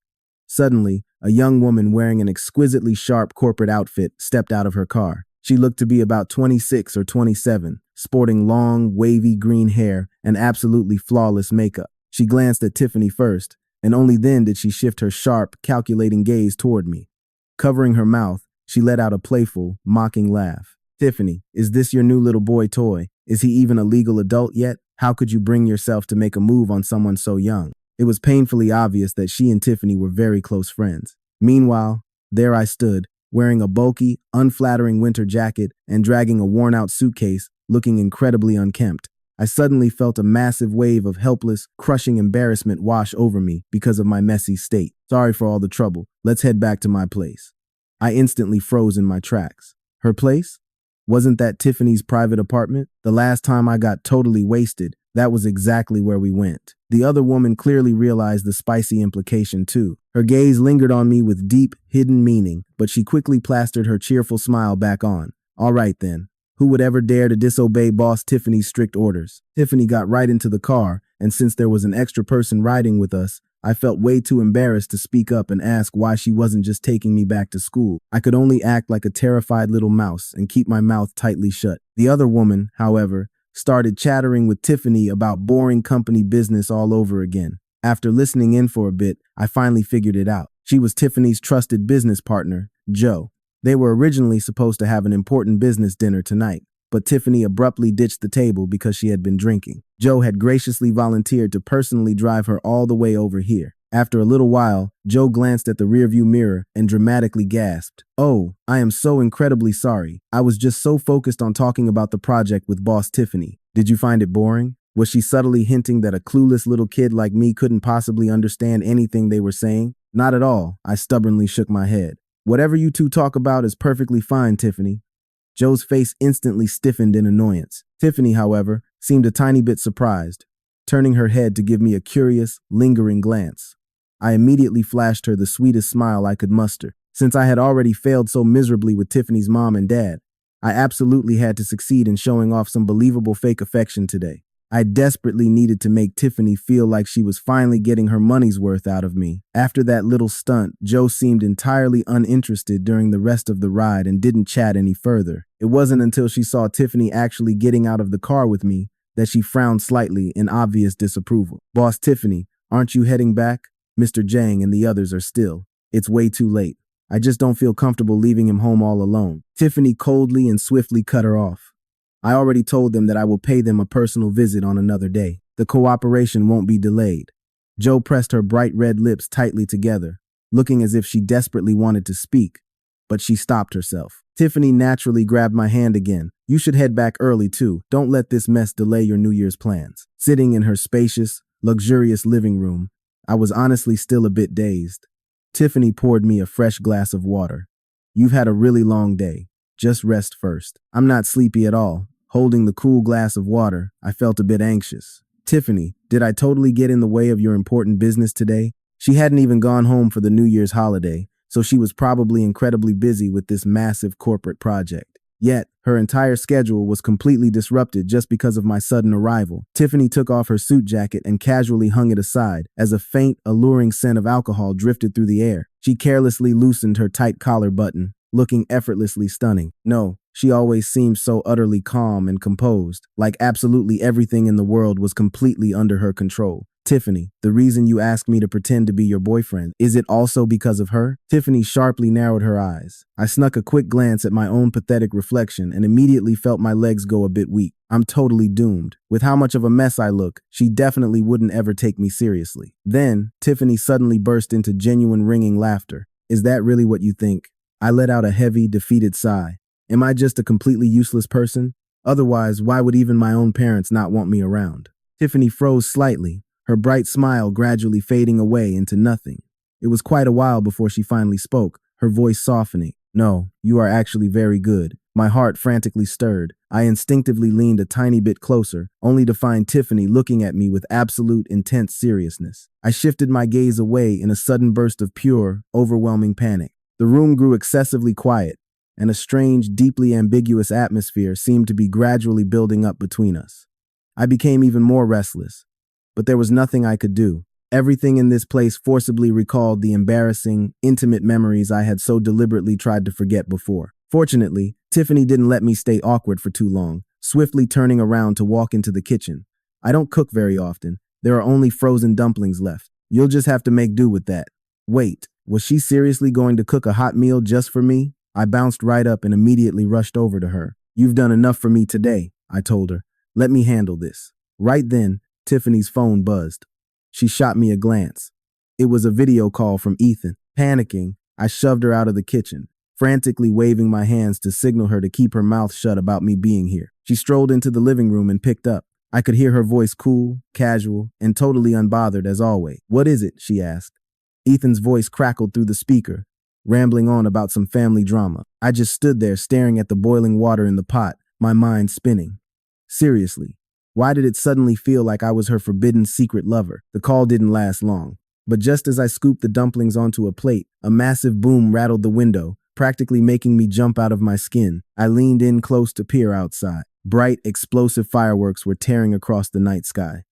Suddenly, a young woman wearing an exquisitely sharp corporate outfit stepped out of her car. She looked to be about 26 or 27, sporting long, wavy green hair and absolutely flawless makeup. She glanced at Tiffany first, and only then did she shift her sharp, calculating gaze toward me. Covering her mouth, she let out a playful, mocking laugh. Tiffany, is this your new little boy toy? Is he even a legal adult yet? How could you bring yourself to make a move on someone so young? It was painfully obvious that she and Tiffany were very close friends. Meanwhile, there I stood, wearing a bulky, unflattering winter jacket and dragging a worn-out suitcase, looking incredibly unkempt. I suddenly felt a massive wave of helpless, crushing embarrassment wash over me because of my messy state. Sorry for all the trouble. Let's head back to my place. I instantly froze in my tracks. Her place? Wasn't that Tiffany's private apartment? The last time I got totally wasted, that was exactly where we went. The other woman clearly realized the spicy implication too. Her gaze lingered on me with deep, hidden meaning, but she quickly plastered her cheerful smile back on. All right then. Who would ever dare to disobey Boss Tiffany's strict orders? Tiffany got right into the car, and since there was an extra person riding with us, I felt way too embarrassed to speak up and ask why she wasn't just taking me back to school. I could only act like a terrified little mouse and keep my mouth tightly shut. The other woman, however, started chattering with Tiffany about boring company business all over again. After listening in for a bit, I finally figured it out. She was Tiffany's trusted business partner, Joe. They were originally supposed to have an important business dinner tonight, but Tiffany abruptly ditched the table because she had been drinking. Joe had graciously volunteered to personally drive her all the way over here. After a little while, Joe glanced at the rearview mirror and dramatically gasped. "Oh, I am so incredibly sorry. I was just so focused on talking about the project with Boss Tiffany. Did you find it boring?" Was she subtly hinting that a clueless little kid like me couldn't possibly understand anything they were saying? Not at all. I stubbornly shook my head. "Whatever you two talk about is perfectly fine, Tiffany." Joe's face instantly stiffened in annoyance. Tiffany, however, seemed a tiny bit surprised, turning her head to give me a curious, lingering glance. I immediately flashed her the sweetest smile I could muster. Since I had already failed so miserably with Tiffany's mom and dad, I absolutely had to succeed in showing off some believable fake affection today. I desperately needed to make Tiffany feel like she was finally getting her money's worth out of me. After that little stunt, Joe seemed entirely uninterested during the rest of the ride and didn't chat any further. It wasn't until she saw Tiffany actually getting out of the car with me that she frowned slightly in obvious disapproval. "Boss Tiffany, aren't you heading back? Mr. Jang and the others are still. It's way too late. I just don't feel comfortable leaving him home all alone." Tiffany coldly and swiftly cut her off. "I already told them that I will pay them a personal visit on another day. The cooperation won't be delayed." Joe pressed her bright red lips tightly together, looking as if she desperately wanted to speak, but she stopped herself. Tiffany naturally grabbed my hand again. "You should head back early too. Don't let this mess delay your New Year's plans." Sitting in her spacious, luxurious living room, I was honestly still a bit dazed. Tiffany poured me a fresh glass of water. "You've had a really long day. Just rest first." "I'm not sleepy at all." Holding the cool glass of water, I felt a bit anxious. "Tiffany, did I totally get in the way of your important business today?" She hadn't even gone home for the New Year's holiday, so she was probably incredibly busy with this massive corporate project. Yet, her entire schedule was completely disrupted just because of my sudden arrival. Tiffany took off her suit jacket and casually hung it aside as a faint, alluring scent of alcohol drifted through the air. She carelessly loosened her tight collar button, looking effortlessly stunning. No, she always seemed so utterly calm and composed, like absolutely everything in the world was completely under her control. "Tiffany, the reason you asked me to pretend to be your boyfriend, is it also because of her?" Tiffany sharply narrowed her eyes. I snuck a quick glance at my own pathetic reflection and immediately felt my legs go a bit weak. I'm totally doomed. With how much of a mess I look, she definitely wouldn't ever take me seriously. Then, Tiffany suddenly burst into genuine ringing laughter. "Is that really what you think?" I let out a heavy, defeated sigh. Am I just a completely useless person? Otherwise, why would even my own parents not want me around? Tiffany froze slightly, her bright smile gradually fading away into nothing. It was quite a while before she finally spoke, her voice softening. "No, you are actually very good." My heart frantically stirred. I instinctively leaned a tiny bit closer, only to find Tiffany looking at me with absolute intense seriousness. I shifted my gaze away in a sudden burst of pure, overwhelming panic. The room grew excessively quiet, and a strange, deeply ambiguous atmosphere seemed to be gradually building up between us. I became even more restless, but there was nothing I could do. Everything in this place forcibly recalled the embarrassing, intimate memories I had so deliberately tried to forget before. Fortunately, Tiffany didn't let me stay awkward for too long, swiftly turning around to walk into the kitchen. "I don't cook very often. There are only frozen dumplings left. You'll just have to make do with that." Wait, was she seriously going to cook a hot meal just for me? I bounced right up and immediately rushed over to her. "You've done enough for me today," I told her. "Let me handle this." Right then, Tiffany's phone buzzed. She shot me a glance. It was a video call from Ethan. Panicking, I shoved her out of the kitchen, frantically waving my hands to signal her to keep her mouth shut about me being here. She strolled into the living room and picked up. I could hear her voice cool, casual, and totally unbothered as always. "What is it?" she asked. Ethan's voice crackled through the speaker, rambling on about some family drama. I just stood there staring at the boiling water in the pot, my mind spinning. Seriously, why did it suddenly feel like I was her forbidden secret lover? The call didn't last long, but just as I scooped the dumplings onto a plate, a massive boom rattled the window, practically making me jump out of my skin. I leaned in close to peer outside. Bright, explosive fireworks were tearing across the night sky.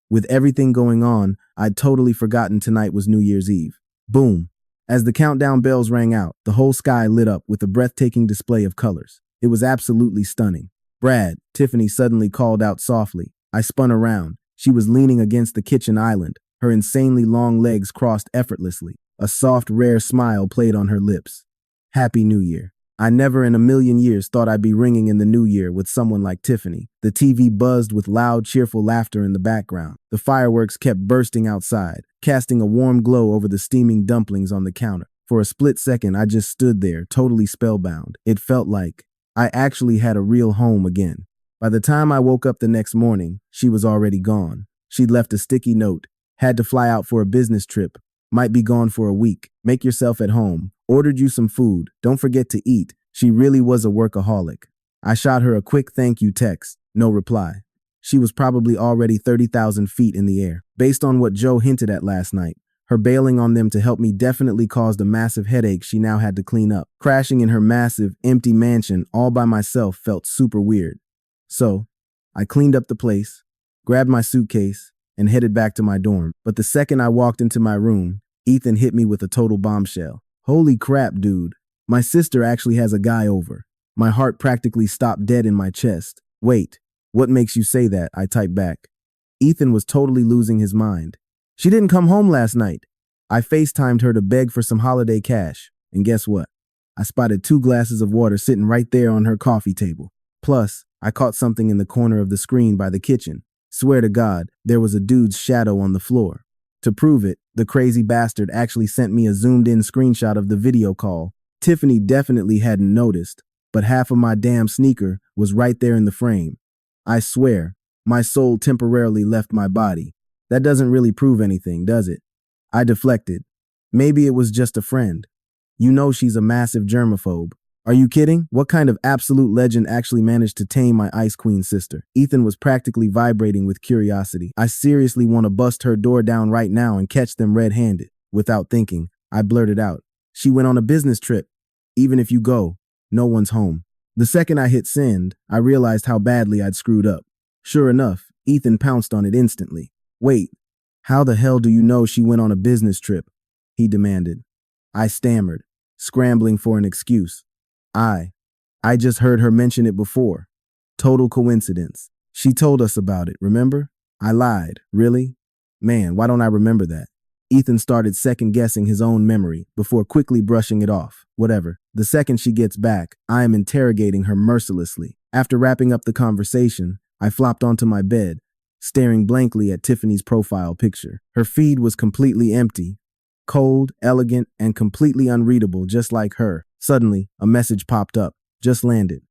With everything going on, I'd totally forgotten tonight was New Year's Eve. Boom. As the countdown bells rang out, the whole sky lit up with a breathtaking display of colors. It was absolutely stunning. "Brad," Tiffany suddenly called out softly. I spun around. She was leaning against the kitchen island, her insanely long legs crossed effortlessly. A soft, rare smile played on her lips. "Happy New Year." I never in a million years thought I'd be ringing in the new year with someone like Tiffany. The TV buzzed with loud, cheerful laughter in the background. The fireworks kept bursting outside, casting a warm glow over the steaming dumplings on the counter. For a split second, I just stood there, totally spellbound. It felt like I actually had a real home again. By the time I woke up the next morning, she was already gone. She'd left a sticky note, had to fly out for a business trip, might be gone for a week. Make yourself at home. Ordered you some food. Don't forget to eat. She really was a workaholic. I shot her a quick thank you text. No reply. She was probably already 30,000 feet in the air. Based on what Joe hinted at last night, her bailing on them to help me definitely caused a massive headache she now had to clean up. Crashing in her massive, empty mansion all by myself felt super weird. So, I cleaned up the place, grabbed my suitcase, and headed back to my dorm. But the second I walked into my room, Ethan hit me with a total bombshell. Holy crap, dude. My sister actually has a guy over. My heart practically stopped dead in my chest. Wait, what makes you say that? I typed back. Ethan was totally losing his mind. She didn't come home last night. I FaceTimed her to beg for some holiday cash. And guess what? I spotted 2 glasses of water sitting right there on her coffee table. Plus, I caught something in the corner of the screen by the kitchen. Swear to God, there was a dude's shadow on the floor. To prove it, the crazy bastard actually sent me a zoomed-in screenshot of the video call. Tiffany definitely hadn't noticed, but half of my damn sneaker was right there in the frame. I swear, my soul temporarily left my body. That doesn't really prove anything, does it? I deflected. Maybe it was just a friend. You know she's a massive germaphobe. Are you kidding? What kind of absolute legend actually managed to tame my Ice Queen sister? Ethan was practically vibrating with curiosity. I seriously want to bust her door down right now and catch them red-handed. Without thinking, I blurted out. She went on a business trip. Even if you go, no one's home. The second I hit send, I realized how badly I'd screwed up. Sure enough, Ethan pounced on it instantly. Wait, how the hell do you know she went on a business trip? He demanded. I stammered, scrambling for an excuse. I just heard her mention it before. Total coincidence. She told us about it, remember? I lied. Really? Man, why don't I remember that? Ethan started second-guessing his own memory before quickly brushing it off. Whatever. The second she gets back, I am interrogating her mercilessly. After wrapping up the conversation, I flopped onto my bed, staring blankly at Tiffany's profile picture. Her feed was completely empty. Cold, elegant, and completely unreadable, just like her. Suddenly, a message popped up. Just landed.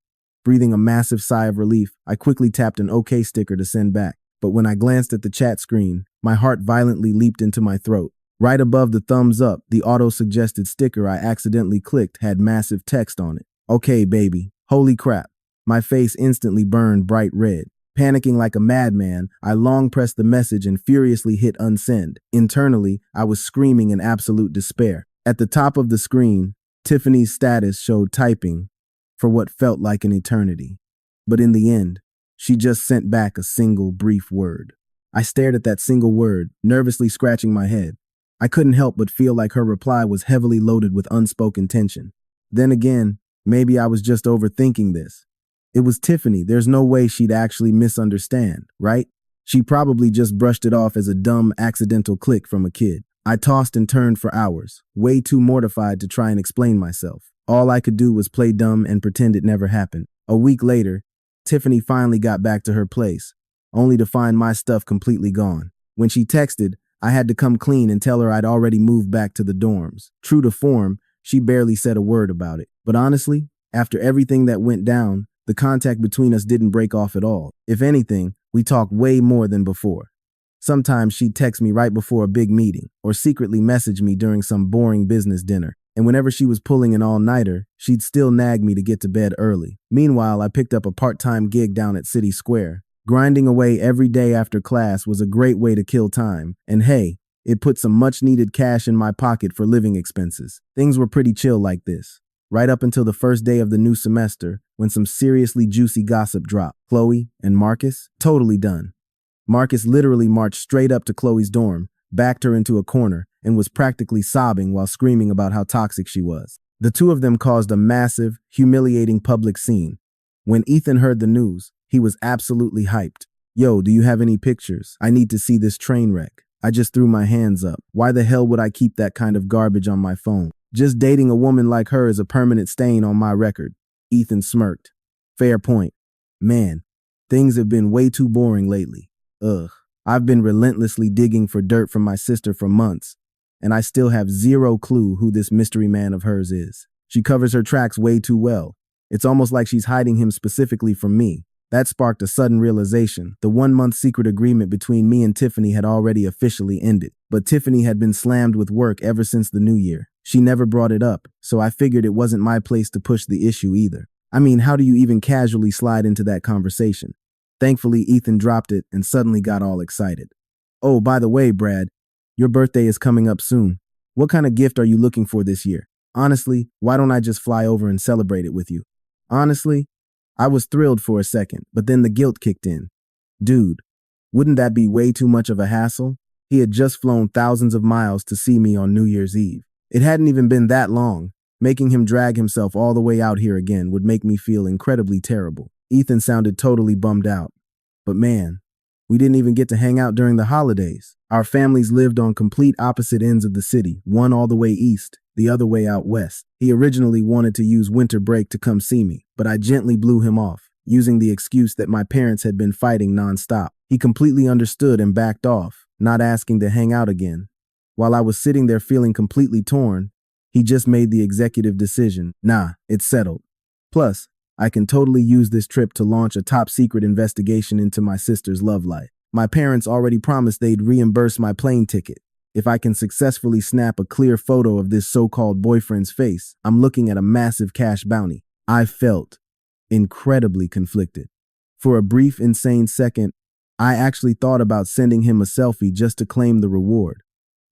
Breathing a massive sigh of relief, I quickly tapped an OK sticker to send back. But when I glanced at the chat screen, my heart violently leaped into my throat. Right above the thumbs up, the auto-suggested sticker I accidentally clicked had massive text on it. Okay, baby. Holy crap. My face instantly burned bright red. Panicking like a madman, I long pressed the message and furiously hit unsend. Internally, I was screaming in absolute despair. At the top of the screen, Tiffany's status showed typing for what felt like an eternity. But in the end, she just sent back a single brief word. I stared at that single word, nervously scratching my head. I couldn't help but feel like her reply was heavily loaded with unspoken tension. Then again, maybe I was just overthinking this. It was Tiffany. There's no way she'd actually misunderstand, right? She probably just brushed it off as a dumb, accidental click from a kid. I tossed and turned for hours, way too mortified to try and explain myself. All I could do was play dumb and pretend it never happened. A week later, Tiffany finally got back to her place, only to find my stuff completely gone. When she texted, I had to come clean and tell her I'd already moved back to the dorms. True to form, she barely said a word about it. But honestly, after everything that went down, the contact between us didn't break off at all. If anything, we talked way more than before. Sometimes she'd text me right before a big meeting, or secretly message me during some boring business dinner. And whenever she was pulling an all-nighter, she'd still nag me to get to bed early. Meanwhile, I picked up a part-time gig down at City Square. Grinding away every day after class was a great way to kill time. And hey, it put some much-needed cash in my pocket for living expenses. Things were pretty chill like this, right up until the first day of the new semester, when some seriously juicy gossip dropped. Chloe and Marcus? Totally done. Marcus literally marched straight up to Chloe's dorm, backed her into a corner, and was practically sobbing while screaming about how toxic she was. The two of them caused a massive, humiliating public scene. When Ethan heard the news, he was absolutely hyped. Yo, do you have any pictures? I need to see this train wreck. I just threw my hands up. Why the hell would I keep that kind of garbage on my phone? Just dating a woman like her is a permanent stain on my record. Ethan smirked. Fair point. Man, things have been way too boring lately. Ugh. I've been relentlessly digging for dirt from my sister for months, and I still have zero clue who this mystery man of hers is. She covers her tracks way too well. It's almost like she's hiding him specifically from me. That sparked a sudden realization. The 1-month secret agreement between me and Tiffany had already officially ended, but Tiffany had been slammed with work ever since the new year. She never brought it up, so I figured it wasn't my place to push the issue either. I mean, how do you even casually slide into that conversation? Thankfully, Ethan dropped it and suddenly got all excited. Oh, by the way, Brad, your birthday is coming up soon. What kind of gift are you looking for this year? Honestly, why don't I just fly over and celebrate it with you? Honestly, I was thrilled for a second, but then the guilt kicked in. Dude, wouldn't that be way too much of a hassle? He had just flown thousands of miles to see me on New Year's Eve. It hadn't even been that long. Making him drag himself all the way out here again would make me feel incredibly terrible. Ethan sounded totally bummed out. But man, we didn't even get to hang out during the holidays. Our families lived on complete opposite ends of the city, one all the way east, the other way out west. He originally wanted to use winter break to come see me, but I gently blew him off, using the excuse that my parents had been fighting nonstop. He completely understood and backed off, not asking to hang out again. While I was sitting there feeling completely torn, he just made the executive decision. Nah, it's settled. Plus, I can totally use this trip to launch a top-secret investigation into my sister's love life. My parents already promised they'd reimburse my plane ticket. If I can successfully snap a clear photo of this so-called boyfriend's face, I'm looking at a massive cash bounty. I felt incredibly conflicted. For a brief, insane second, I actually thought about sending him a selfie just to claim the reward.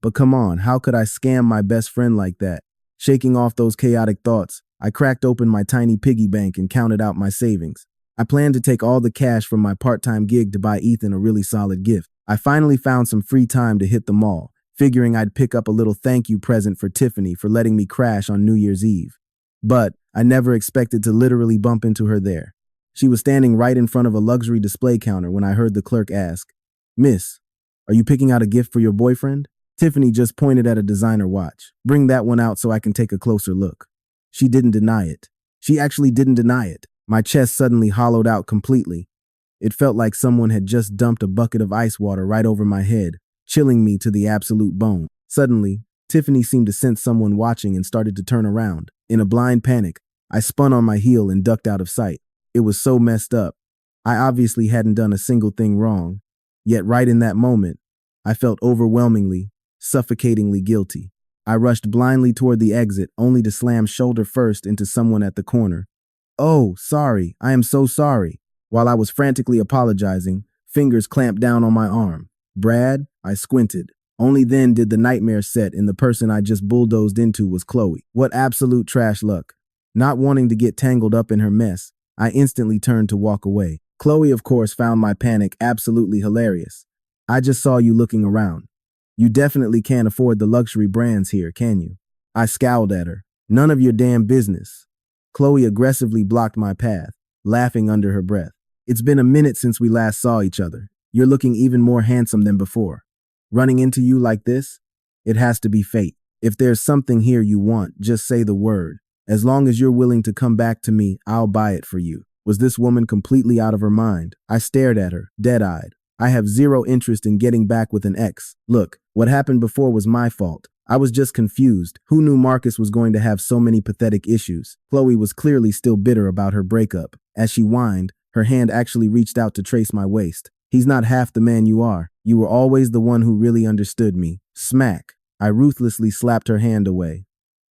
But come on, how could I scam my best friend like that? Shaking off those chaotic thoughts, I cracked open my tiny piggy bank and counted out my savings. I planned to take all the cash from my part-time gig to buy Ethan a really solid gift. I finally found some free time to hit the mall, figuring I'd pick up a little thank you present for Tiffany for letting me crash on New Year's Eve. But I never expected to literally bump into her there. She was standing right in front of a luxury display counter when I heard the clerk ask, "Miss, are you picking out a gift for your boyfriend?" Tiffany just pointed at a designer watch. "Bring that one out so I can take a closer look." She didn't deny it. She actually didn't deny it. My chest suddenly hollowed out completely. It felt like someone had just dumped a bucket of ice water right over my head, chilling me to the absolute bone. Suddenly, Tiffany seemed to sense someone watching and started to turn around. In a blind panic, I spun on my heel and ducked out of sight. It was so messed up. I obviously hadn't done a single thing wrong. Yet right in that moment, I felt overwhelmingly, suffocatingly guilty. I rushed blindly toward the exit, only to slam shoulder first into someone at the corner. "Oh, sorry. I am so sorry." While I was frantically apologizing, fingers clamped down on my arm. "Brad?" I squinted. Only then did the nightmare set, and the person I just bulldozed into was Chloe. What absolute trash luck. Not wanting to get tangled up in her mess, I instantly turned to walk away. Chloe, of course, found my panic absolutely hilarious. "I just saw you looking around. You definitely can't afford the luxury brands here, can you?" I scowled at her. "None of your damn business." Chloe aggressively blocked my path, laughing under her breath. "It's been a minute since we last saw each other. You're looking even more handsome than before. Running into you like this? It has to be fate. If there's something here you want, just say the word. As long as you're willing to come back to me, I'll buy it for you." Was this woman completely out of her mind? I stared at her, dead-eyed. I have zero interest in getting back with an ex. Look, what happened before was my fault. I was just confused. Who knew Marcus was going to have so many pathetic issues? Chloe was clearly still bitter about her breakup. As she whined, her hand actually reached out to trace my waist. "He's not half the man you are. You were always the one who really understood me." Smack. I ruthlessly slapped her hand away.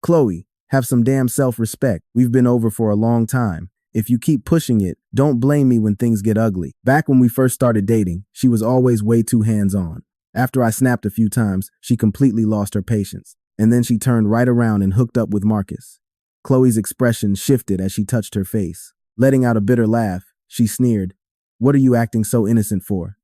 "Chloe, have some damn self-respect. We've been over for a long time. If you keep pushing it, don't blame me when things get ugly." Back when we first started dating, she was always way too hands-on. After I snapped a few times, she completely lost her patience. And then she turned right around and hooked up with Marcus. Chloe's expression shifted as she touched her face. Letting out a bitter laugh, she sneered, "What are you acting so innocent for?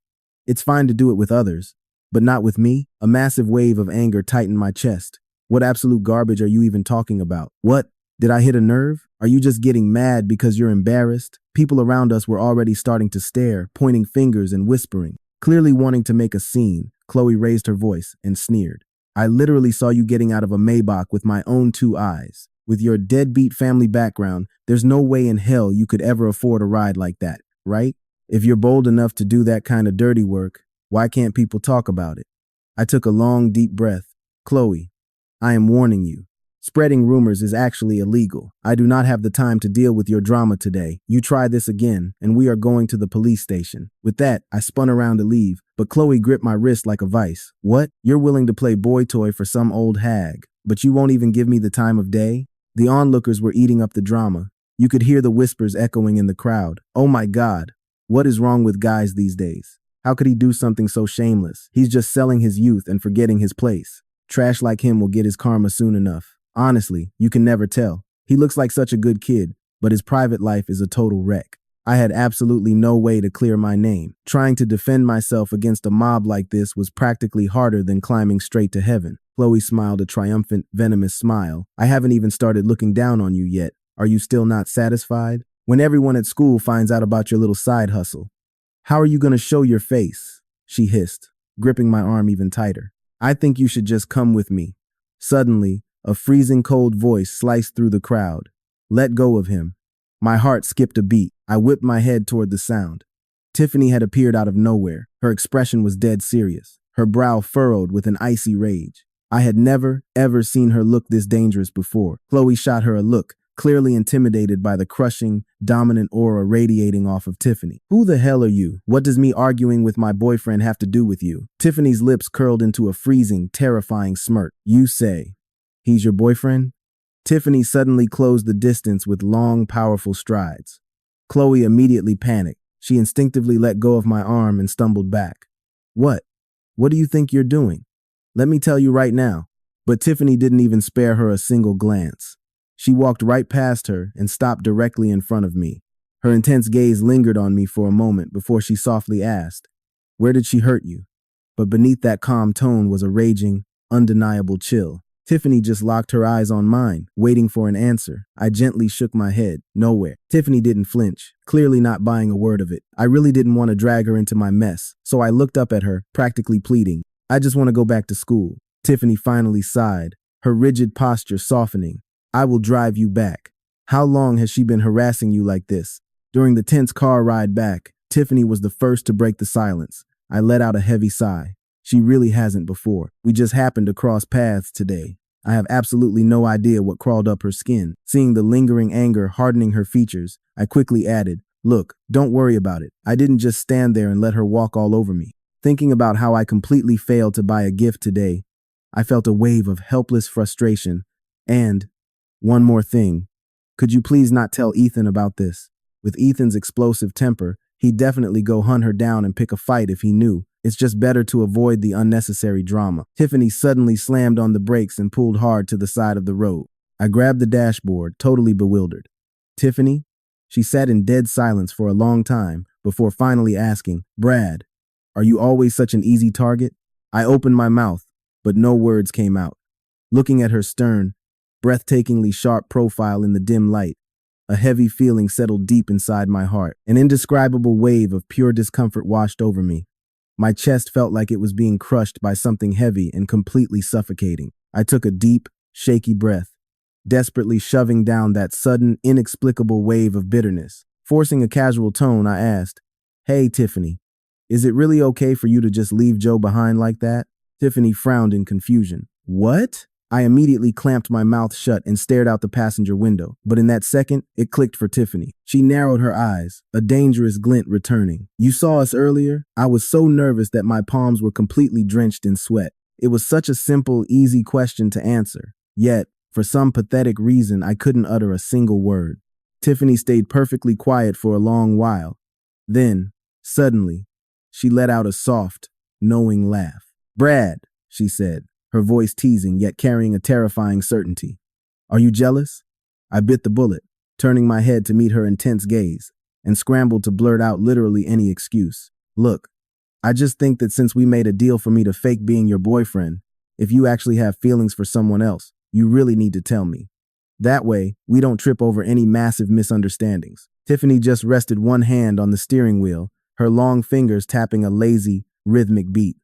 It's fine to do it with others, but not with me." A massive wave of anger tightened my chest. What absolute garbage are you even talking about? What? Did I hit a nerve? Are you just getting mad because you're embarrassed? People around us were already starting to stare, pointing fingers and whispering. Clearly wanting to make a scene, Chloe raised her voice and sneered. I literally saw you getting out of a Maybach with my own two eyes. With your deadbeat family background, there's no way in hell you could ever afford a ride like that, right? If you're bold enough to do that kind of dirty work, why can't people talk about it? I took a long, deep breath. Chloe, I am warning you. Spreading rumors is actually illegal. I do not have the time to deal with your drama today. You try this again, and we are going to the police station. With that, I spun around to leave, but Chloe gripped my wrist like a vice. What? You're willing to play boy toy for some old hag, but you won't even give me the time of day? The onlookers were eating up the drama. You could hear the whispers echoing in the crowd. Oh my God, what is wrong with guys these days? How could he do something so shameless? He's just selling his youth and forgetting his place. Trash like him will get his karma soon enough. Honestly, you can never tell. He looks like such a good kid, but his private life is a total wreck. I had absolutely no way to clear my name. Trying to defend myself against a mob like this was practically harder than climbing straight to heaven. Chloe smiled a triumphant, venomous smile. I haven't even started looking down on you yet. Are you still not satisfied? When everyone at school finds out about your little side hustle, how are you going to show your face? She hissed, gripping my arm even tighter. I think you should just come with me. Suddenly, a freezing cold voice sliced through the crowd. Let go of him. My heart skipped a beat. I whipped my head toward the sound. Tiffany had appeared out of nowhere. Her expression was dead serious, her brow furrowed with an icy rage. I had never, ever seen her look this dangerous before. Chloe shot her a look, clearly intimidated by the crushing, dominant aura radiating off of Tiffany. Who the hell are you? What does me arguing with my boyfriend have to do with you? Tiffany's lips curled into a freezing, terrifying smirk. You say, he's your boyfriend? Tiffany suddenly closed the distance with long, powerful strides. Chloe immediately panicked. She instinctively let go of my arm and stumbled back. What? What do you think you're doing? Let me tell you right now. But Tiffany didn't even spare her a single glance. She walked right past her and stopped directly in front of me. Her intense gaze lingered on me for a moment before she softly asked, "Where did she hurt you?" But beneath that calm tone was a raging, undeniable chill. Tiffany just locked her eyes on mine, waiting for an answer. I gently shook my head. Nowhere. Tiffany didn't flinch, clearly not buying a word of it. I really didn't want to drag her into my mess, so I looked up at her, practically pleading. I just want to go back to school. Tiffany finally sighed, her rigid posture softening. I will drive you back. How long has she been harassing you like this? During the tense car ride back, Tiffany was the first to break the silence. I let out a heavy sigh. She really hasn't before. We just happened to cross paths today. I have absolutely no idea what crawled up her skin. Seeing the lingering anger hardening her features, I quickly added, "Look, don't worry about it. I didn't just stand there and let her walk all over me." Thinking about how I completely failed to buy a gift today, I felt a wave of helpless frustration. And, one more thing, could you please not tell Ethan about this? With Ethan's explosive temper, he'd definitely go hunt her down and pick a fight if he knew. It's just better to avoid the unnecessary drama. Tiffany suddenly slammed on the brakes and pulled hard to the side of the road. I grabbed the dashboard, totally bewildered. Tiffany? She sat in dead silence for a long time before finally asking, "Brad, are you always such an easy target?" I opened my mouth, but no words came out. Looking at her stern, breathtakingly sharp profile in the dim light, a heavy feeling settled deep inside my heart. An indescribable wave of pure discomfort washed over me. My chest felt like it was being crushed by something heavy and completely suffocating. I took a deep, shaky breath, desperately shoving down that sudden, inexplicable wave of bitterness. Forcing a casual tone, I asked, "Hey, Tiffany, is it really okay for you to just leave Joe behind like that?" Tiffany frowned in confusion. What? I immediately clamped my mouth shut and stared out the passenger window. But in that second, it clicked for Tiffany. She narrowed her eyes, a dangerous glint returning. "You saw us earlier?" I was so nervous that my palms were completely drenched in sweat. It was such a simple, easy question to answer. Yet, for some pathetic reason, I couldn't utter a single word. Tiffany stayed perfectly quiet for a long while. Then, suddenly, she let out a soft, knowing laugh. "Brad," she said, her voice teasing yet carrying a terrifying certainty. "Are you jealous?" I bit the bullet, turning my head to meet her intense gaze, and scrambled to blurt out literally any excuse. "Look, I just think that since we made a deal for me to fake being your boyfriend, if you actually have feelings for someone else, you really need to tell me. That way, we don't trip over any massive misunderstandings." Tiffany just rested one hand on the steering wheel, her long fingers tapping a lazy, rhythmic beat.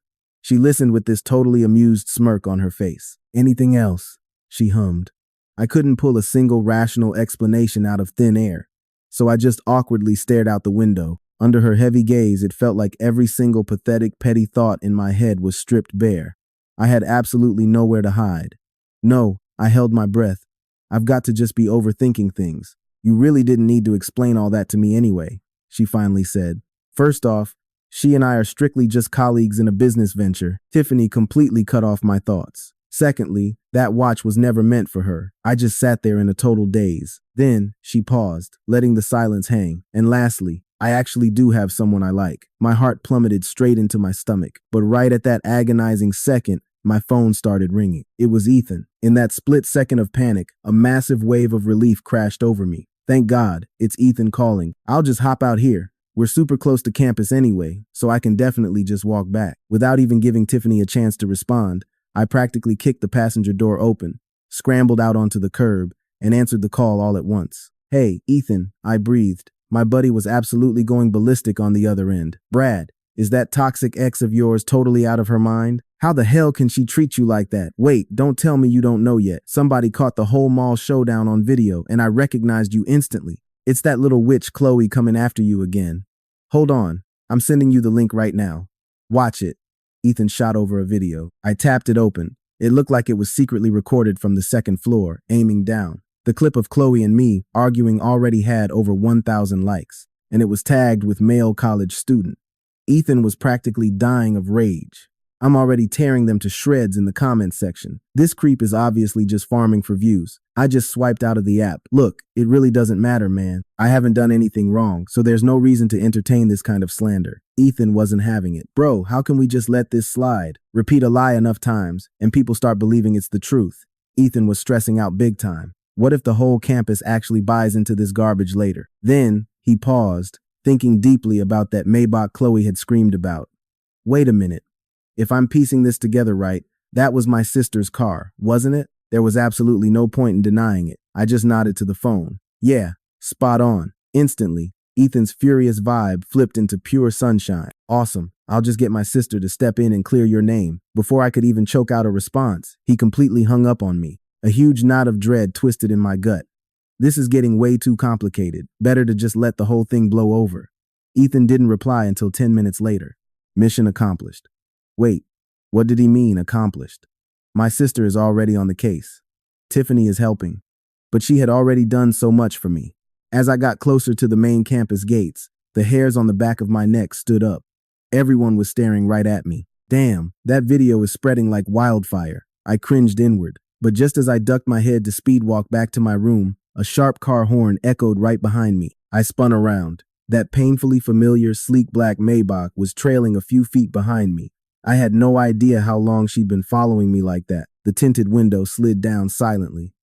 She listened with this totally amused smirk on her face. Anything else? She hummed. I couldn't pull a single rational explanation out of thin air, so I just awkwardly stared out the window. Under her heavy gaze, it felt like every single pathetic, petty thought in my head was stripped bare. I had absolutely nowhere to hide. No, I held my breath. I've got to just be overthinking things. You really didn't need to explain all that to me anyway, she finally said. First off, she and I are strictly just colleagues in a business venture. Tiffany completely cut off my thoughts. Secondly, that watch was never meant for her. I just sat there in a total daze. Then, she paused, letting the silence hang. And lastly, I actually do have someone I like. My heart plummeted straight into my stomach. But right at that agonizing second, my phone started ringing. It was Ethan. In that split second of panic, a massive wave of relief crashed over me. Thank God, it's Ethan calling. I'll just hop out here. We're super close to campus anyway, so I can definitely just walk back. Without even giving Tiffany a chance to respond, I practically kicked the passenger door open, scrambled out onto the curb, and answered the call all at once. Hey, Ethan, I breathed. My buddy was absolutely going ballistic on the other end. Brad, is that toxic ex of yours totally out of her mind? How the hell can she treat you like that? Wait, don't tell me you don't know yet. Somebody caught the whole mall showdown on video, and I recognized you instantly. It's that little witch Chloe coming after you again. Hold on, I'm sending you the link right now. Watch it. Ethan shot over a video. I tapped it open. It looked like it was secretly recorded from the second floor, aiming down. The clip of Chloe and me arguing already had over 1,000 likes, and it was tagged with male college student. Ethan was practically dying of rage. I'm already tearing them to shreds in the comments section. This creep is obviously just farming for views. I just swiped out of the app. Look, it really doesn't matter, man. I haven't done anything wrong, so there's no reason to entertain this kind of slander. Ethan wasn't having it. Bro, how can we just let this slide? Repeat a lie enough times, and people start believing it's the truth. Ethan was stressing out big time. What if the whole campus actually buys into this garbage later? Then, he paused, thinking deeply about that Maybach Chloe had screamed about. Wait a minute. If I'm piecing this together right, that was my sister's car, wasn't it? There was absolutely no point in denying it. I just nodded to the phone. Yeah, spot on. Instantly, Ethan's furious vibe flipped into pure sunshine. Awesome. I'll just get my sister to step in and clear your name. Before I could even choke out a response, he completely hung up on me. A huge knot of dread twisted in my gut. This is getting way too complicated. Better to just let the whole thing blow over. Ethan didn't reply until 10 minutes later. Mission accomplished. Wait, what did he mean, accomplished? My sister is already on the case. Tiffany is helping, but she had already done so much for me. As I got closer to the main campus gates, the hairs on the back of my neck stood up. Everyone was staring right at me. Damn, that video is spreading like wildfire. I cringed inward, but just as I ducked my head to speed walk back to my room, a sharp car horn echoed right behind me. I spun around. That painfully familiar, sleek black Maybach was trailing a few feet behind me. I had no idea how long she'd been following me like that. The tinted window slid down silently.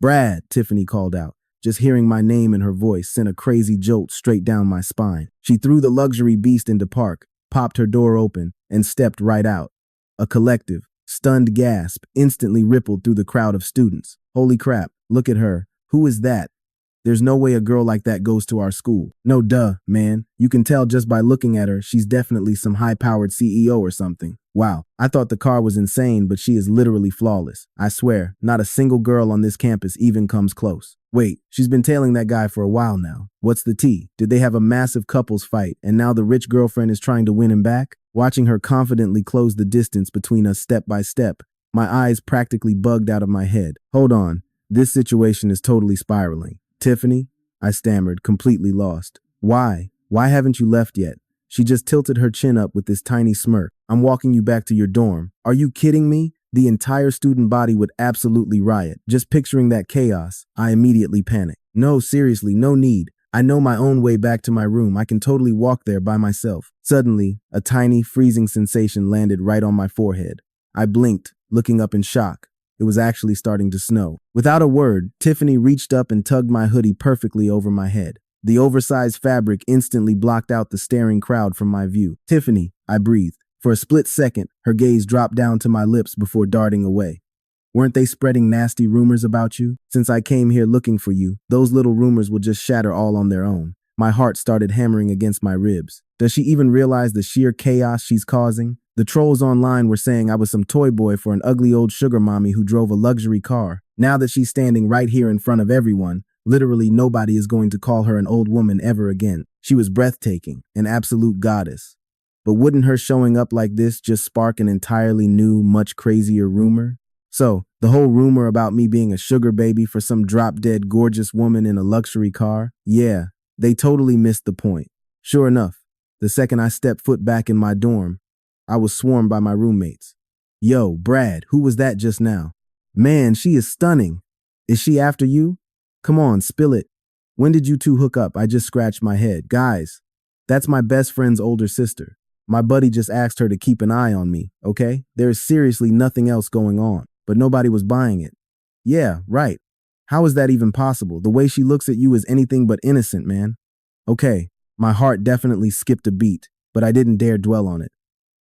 Brad, Tiffany called out. Just hearing my name in her voice sent a crazy jolt straight down my spine. She threw the luxury beast into park, popped her door open, and stepped right out. A collective, stunned gasp instantly rippled through the crowd of students. Holy crap, look at her. Who is that? There's no way a girl like that goes to our school. No duh, man. You can tell just by looking at her, she's definitely some high-powered CEO or something. Wow, I thought the car was insane, but she is literally flawless. I swear, not a single girl on this campus even comes close. Wait, she's been tailing that guy for a while now. What's the tea? Did they have a massive couples fight, and now the rich girlfriend is trying to win him back? Watching her confidently close the distance between us step by step, my eyes practically bugged out of my head. Hold on, this situation is totally spiraling. Tiffany, I stammered, completely lost. Why? Why haven't you left yet? She just tilted her chin up with this tiny smirk. I'm walking you back to your dorm. Are you kidding me? The entire student body would absolutely riot. Just picturing that chaos, I immediately panicked. No, seriously, no need. I know my own way back to my room. I can totally walk there by myself. Suddenly, a tiny, freezing sensation landed right on my forehead. I blinked, looking up in shock. It was actually starting to snow. Without a word, Tiffany reached up and tugged my hoodie perfectly over my head. The oversized fabric instantly blocked out the staring crowd from my view. Tiffany, I breathed. For a split second, her gaze dropped down to my lips before darting away. Weren't they spreading nasty rumors about you? Since I came here looking for you, those little rumors will just shatter all on their own. My heart started hammering against my ribs. Does she even realize the sheer chaos she's causing? The trolls online were saying I was some toy boy for an ugly old sugar mommy who drove a luxury car. Now that she's standing right here in front of everyone, literally nobody is going to call her an old woman ever again. She was breathtaking, an absolute goddess. But wouldn't her showing up like this just spark an entirely new, much crazier rumor? So, the whole rumor about me being a sugar baby for some drop-dead gorgeous woman in a luxury car? Yeah, they totally missed the point. Sure enough, the second I stepped foot back in my dorm, I was swarmed by my roommates. Yo, Brad, who was that just now? Man, she is stunning. Is she after you? Come on, spill it. When did you two hook up? I just scratched my head. Guys, that's my best friend's older sister. My buddy just asked her to keep an eye on me, okay? There is seriously nothing else going on, but nobody was buying it. Yeah, right. How is that even possible? The way she looks at you is anything but innocent, man. Okay, my heart definitely skipped a beat, but I didn't dare dwell on it.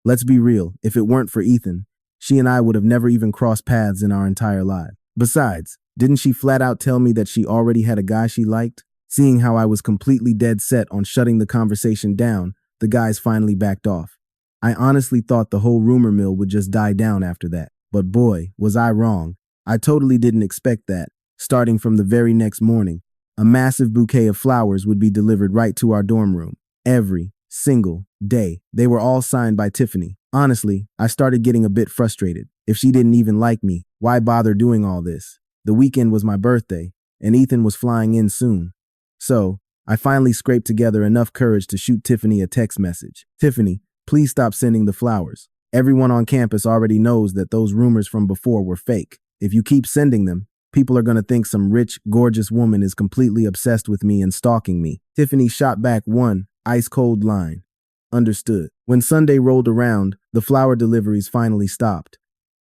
Let's be real, if it weren't for Ethan, she and I would have never even crossed paths in our entire lives. Besides, didn't she flat out tell me that she already had a guy she liked? Seeing how I was completely dead set on shutting the conversation down, the guys finally backed off. I honestly thought the whole rumor mill would just die down after that. But boy, was I wrong. I totally didn't expect that. Starting from the very next morning, a massive bouquet of flowers would be delivered right to our dorm room. Every single day. They were all signed by Tiffany. Honestly, I started getting a bit frustrated. If she didn't even like me, why bother doing all this? The weekend was my birthday, and Ethan was flying in soon. So, I finally scraped together enough courage to shoot Tiffany a text message. Tiffany, please stop sending the flowers. Everyone on campus already knows that those rumors from before were fake. If you keep sending them, people are going to think some rich, gorgeous woman is completely obsessed with me and stalking me. Tiffany shot back one ice-cold line. Understood. When Sunday rolled around, the flower deliveries finally stopped.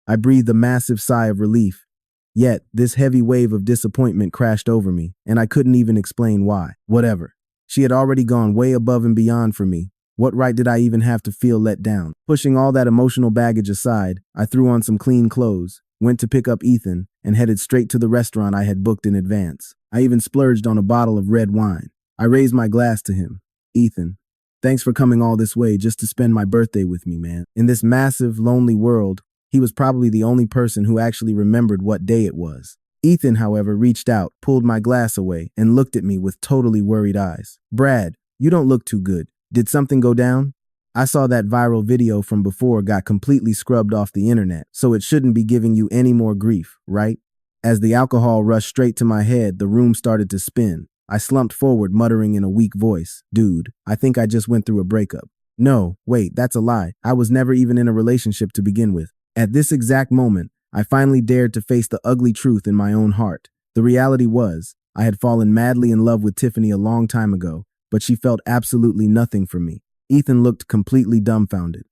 I breathed a massive sigh of relief. Yet, this heavy wave of disappointment crashed over me, and I couldn't even explain why. Whatever. She had already gone way above and beyond for me. What right did I even have to feel let down? Pushing all that emotional baggage aside, I threw on some clean clothes, went to pick up Ethan, and headed straight to the restaurant I had booked in advance. I even splurged on a bottle of red wine. I raised my glass to him. Ethan, thanks for coming all this way just to spend my birthday with me, man. In this massive, lonely world, he was probably the only person who actually remembered what day it was. Ethan, however, reached out, pulled my glass away, and looked at me with totally worried eyes. Brad, you don't look too good. Did something go down? I saw that viral video from before got completely scrubbed off the internet, so it shouldn't be giving you any more grief, right? As the alcohol rushed straight to my head, the room started to spin. I slumped forward, muttering in a weak voice, "Dude, I think I just went through a breakup." No, wait, that's a lie. I was never even in a relationship to begin with. At this exact moment, I finally dared to face the ugly truth in my own heart. The reality was, I had fallen madly in love with Tiffany a long time ago, but she felt absolutely nothing for me. Ethan looked completely dumbfounded.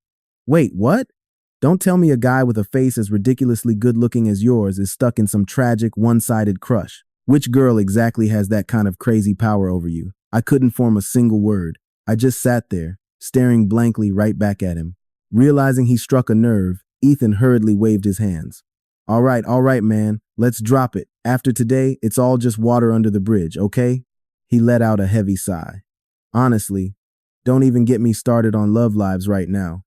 Wait, what? Don't tell me a guy with a face as ridiculously good-looking as yours is stuck in some tragic, one-sided crush. Which girl exactly has that kind of crazy power over you? I couldn't form a single word. I just sat there, staring blankly right back at him. Realizing he struck a nerve, Ethan hurriedly waved his hands. All right, man, let's drop it. After today, it's all just water under the bridge, okay? He let out a heavy sigh. Honestly, don't even get me started on love lives right now.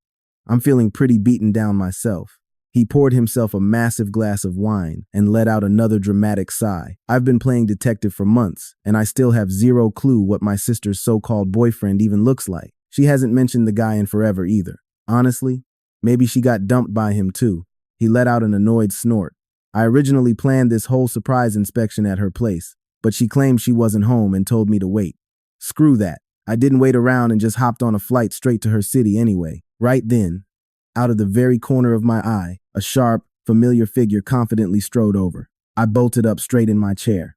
I'm feeling pretty beaten down myself. He poured himself a massive glass of wine and let out another dramatic sigh. I've been playing detective for months, and I still have zero clue what my sister's so-called boyfriend even looks like. She hasn't mentioned the guy in forever either. Honestly, maybe she got dumped by him too. He let out an annoyed snort. I originally planned this whole surprise inspection at her place, but she claimed she wasn't home and told me to wait. Screw that. I didn't wait around and just hopped on a flight straight to her city anyway. Right then, out of the very corner of my eye, a sharp, familiar figure confidently strode over. I bolted up straight in my chair.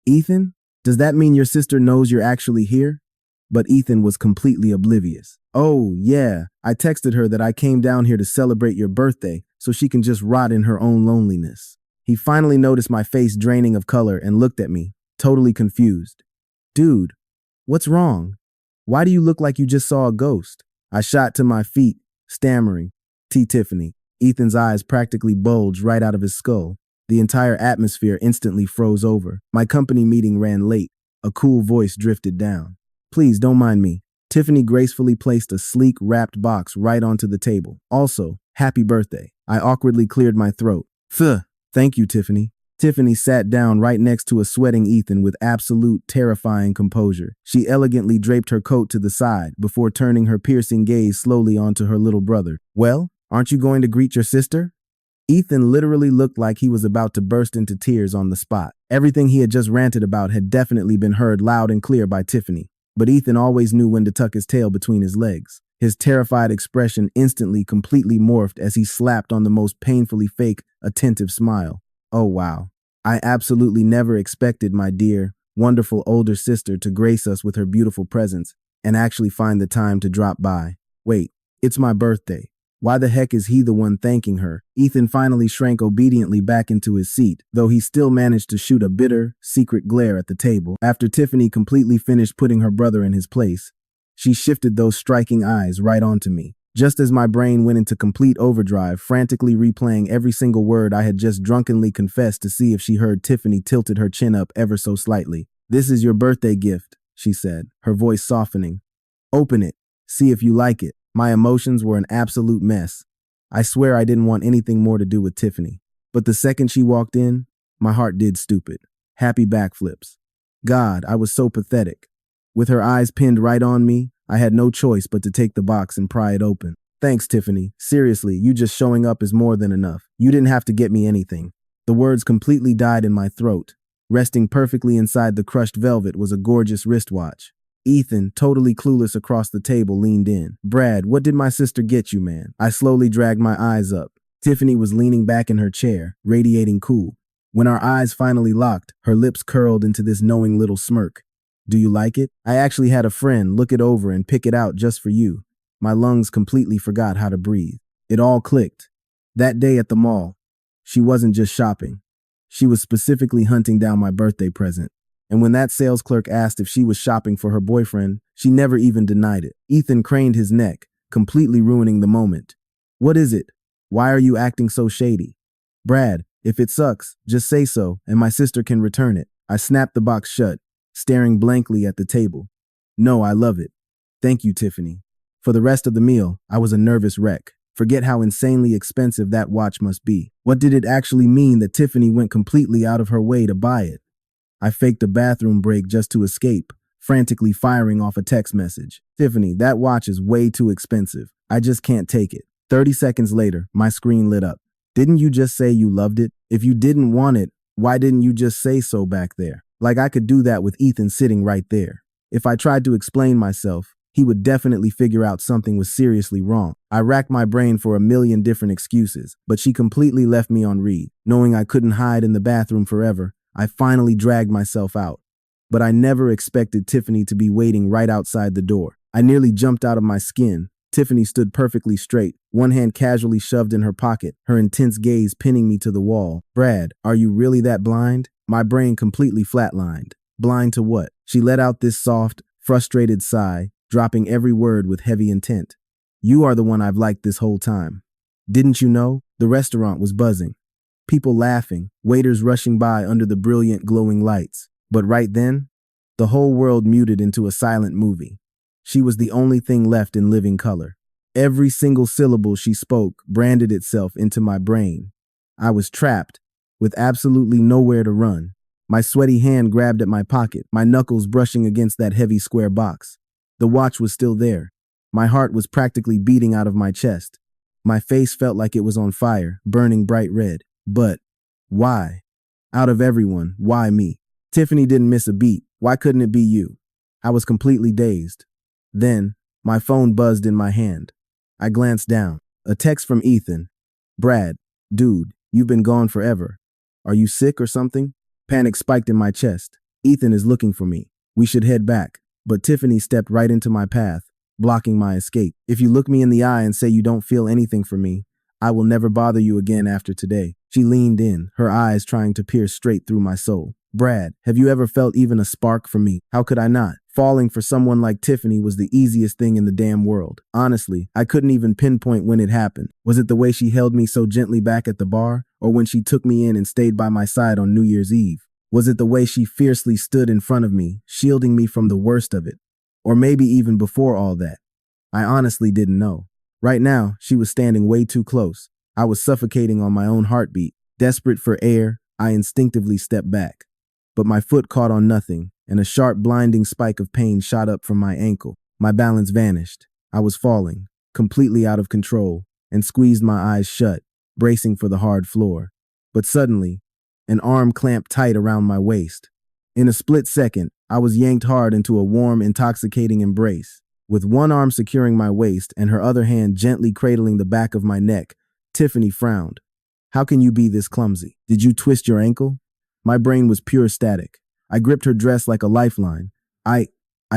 Ethan? Does that mean your sister knows you're actually here? But Ethan was completely oblivious. Oh, yeah, I texted her that I came down here to celebrate your birthday so she can just rot in her own loneliness. He finally noticed my face draining of color and looked at me, totally confused. Dude, what's wrong? Why do you look like you just saw a ghost? I shot to my feet, stammering, Tiffany. Ethan's eyes practically bulged right out of his skull. The entire atmosphere instantly froze over. My company meeting ran late. A cool voice drifted down. Please don't mind me. Tiffany gracefully placed a sleek, wrapped box right onto the table. Also, happy birthday. I awkwardly cleared my throat. Thank you, Tiffany. Tiffany sat down right next to a sweating Ethan with absolute terrifying composure. She elegantly draped her coat to the side before turning her piercing gaze slowly onto her little brother. Well, aren't you going to greet your sister? Ethan literally looked like he was about to burst into tears on the spot. Everything he had just ranted about had definitely been heard loud and clear by Tiffany, but Ethan always knew when to tuck his tail between his legs. His terrified expression instantly completely morphed as he slapped on the most painfully fake, attentive smile. Oh wow. I absolutely never expected my dear, wonderful older sister to grace us with her beautiful presence and actually find the time to drop by. Wait, it's my birthday. Why the heck is he the one thanking her? Ethan finally shrank obediently back into his seat, though he still managed to shoot a bitter, secret glare at the table. After Tiffany completely finished putting her brother in his place, she shifted those striking eyes right onto me. Just as my brain went into complete overdrive, frantically replaying every single word I had just drunkenly confessed to see if she heard, Tiffany tilted her chin up ever so slightly. "This is your birthday gift," she said, her voice softening. "Open it. See if you like it." My emotions were an absolute mess. I swear I didn't want anything more to do with Tiffany. But the second she walked in, my heart did stupid. Happy backflips. God, I was so pathetic. With her eyes pinned right on me, I had no choice but to take the box and pry it open. "Thanks, Tiffany. Seriously, you just showing up is more than enough. You didn't have to get me anything." The words completely died in my throat. Resting perfectly inside the crushed velvet was a gorgeous wristwatch. Ethan, totally clueless across the table, leaned in. "Brad, what did my sister get you, man?" I slowly dragged my eyes up. Tiffany was leaning back in her chair, radiating cool. When our eyes finally locked, her lips curled into this knowing little smirk. "Do you like it? I actually had a friend look it over and pick it out just for you." My lungs completely forgot how to breathe. It all clicked. That day at the mall, she wasn't just shopping. She was specifically hunting down my birthday present. And when that sales clerk asked if she was shopping for her boyfriend, she never even denied it. Ethan craned his neck, completely ruining the moment. "What is it? Why are you acting so shady?" "Brad, if it sucks, just say so and my sister can return it." I snapped the box shut, staring blankly at the table. "No, I love it. Thank you, Tiffany." For the rest of the meal, I was a nervous wreck. Forget how insanely expensive that watch must be. What did it actually mean that Tiffany went completely out of her way to buy it? I faked a bathroom break just to escape, frantically firing off a text message. "Tiffany, that watch is way too expensive. I just can't take it." 30 seconds later, my screen lit up. "Didn't you just say you loved it? If you didn't want it, why didn't you just say so back there?" Like I could do that with Ethan sitting right there. If I tried to explain myself, he would definitely figure out something was seriously wrong. I racked my brain for a million different excuses, but she completely left me on read. Knowing I couldn't hide in the bathroom forever, I finally dragged myself out. But I never expected Tiffany to be waiting right outside the door. I nearly jumped out of my skin. Tiffany stood perfectly straight, one hand casually shoved in her pocket, her intense gaze pinning me to the wall. "Brad, are you really that blind?" My brain completely flatlined. Blind to what? She let out this soft, frustrated sigh, dropping every word with heavy intent. "You are the one I've liked this whole time. Didn't you know?" The restaurant was buzzing. People laughing, waiters rushing by under the brilliant glowing lights. But right then, the whole world muted into a silent movie. She was the only thing left in living color. Every single syllable she spoke branded itself into my brain. I was trapped, with absolutely nowhere to run. My sweaty hand grabbed at my pocket, my knuckles brushing against that heavy square box. The watch was still there. My heart was practically beating out of my chest. My face felt like it was on fire, burning bright red. But why? Out of everyone, why me? Tiffany didn't miss a beat. Why couldn't it be you? I was completely dazed. Then, my phone buzzed in my hand. I glanced down. A text from Ethan. "Brad, dude, you've been gone forever. Are you sick or something?" Panic spiked in my chest. "Ethan is looking for me. We should head back." But Tiffany stepped right into my path, blocking my escape. "If you look me in the eye and say you don't feel anything for me, I will never bother you again after today." She leaned in, her eyes trying to pierce straight through my soul. "Brad, have you ever felt even a spark for me?" How could I not? Falling for someone like Tiffany was the easiest thing in the damn world. Honestly, I couldn't even pinpoint when it happened. Was it the way she held me so gently back at the bar, or when she took me in and stayed by my side on New Year's Eve? Was it the way she fiercely stood in front of me, shielding me from the worst of it? Or maybe even before all that. I honestly didn't know. Right now, she was standing way too close. I was suffocating on my own heartbeat. Desperate for air, I instinctively stepped back. But my foot caught on nothing, and a sharp, blinding spike of pain shot up from my ankle. My balance vanished. I was falling, completely out of control, and squeezed my eyes shut, bracing for the hard floor. But suddenly, an arm clamped tight around my waist. In a split second, I was yanked hard into a warm, intoxicating embrace. With one arm securing my waist and her other hand gently cradling the back of my neck, Tiffany frowned. How can you be this clumsy? Did you twist your ankle? My brain was pure static. I gripped her dress like a lifeline. I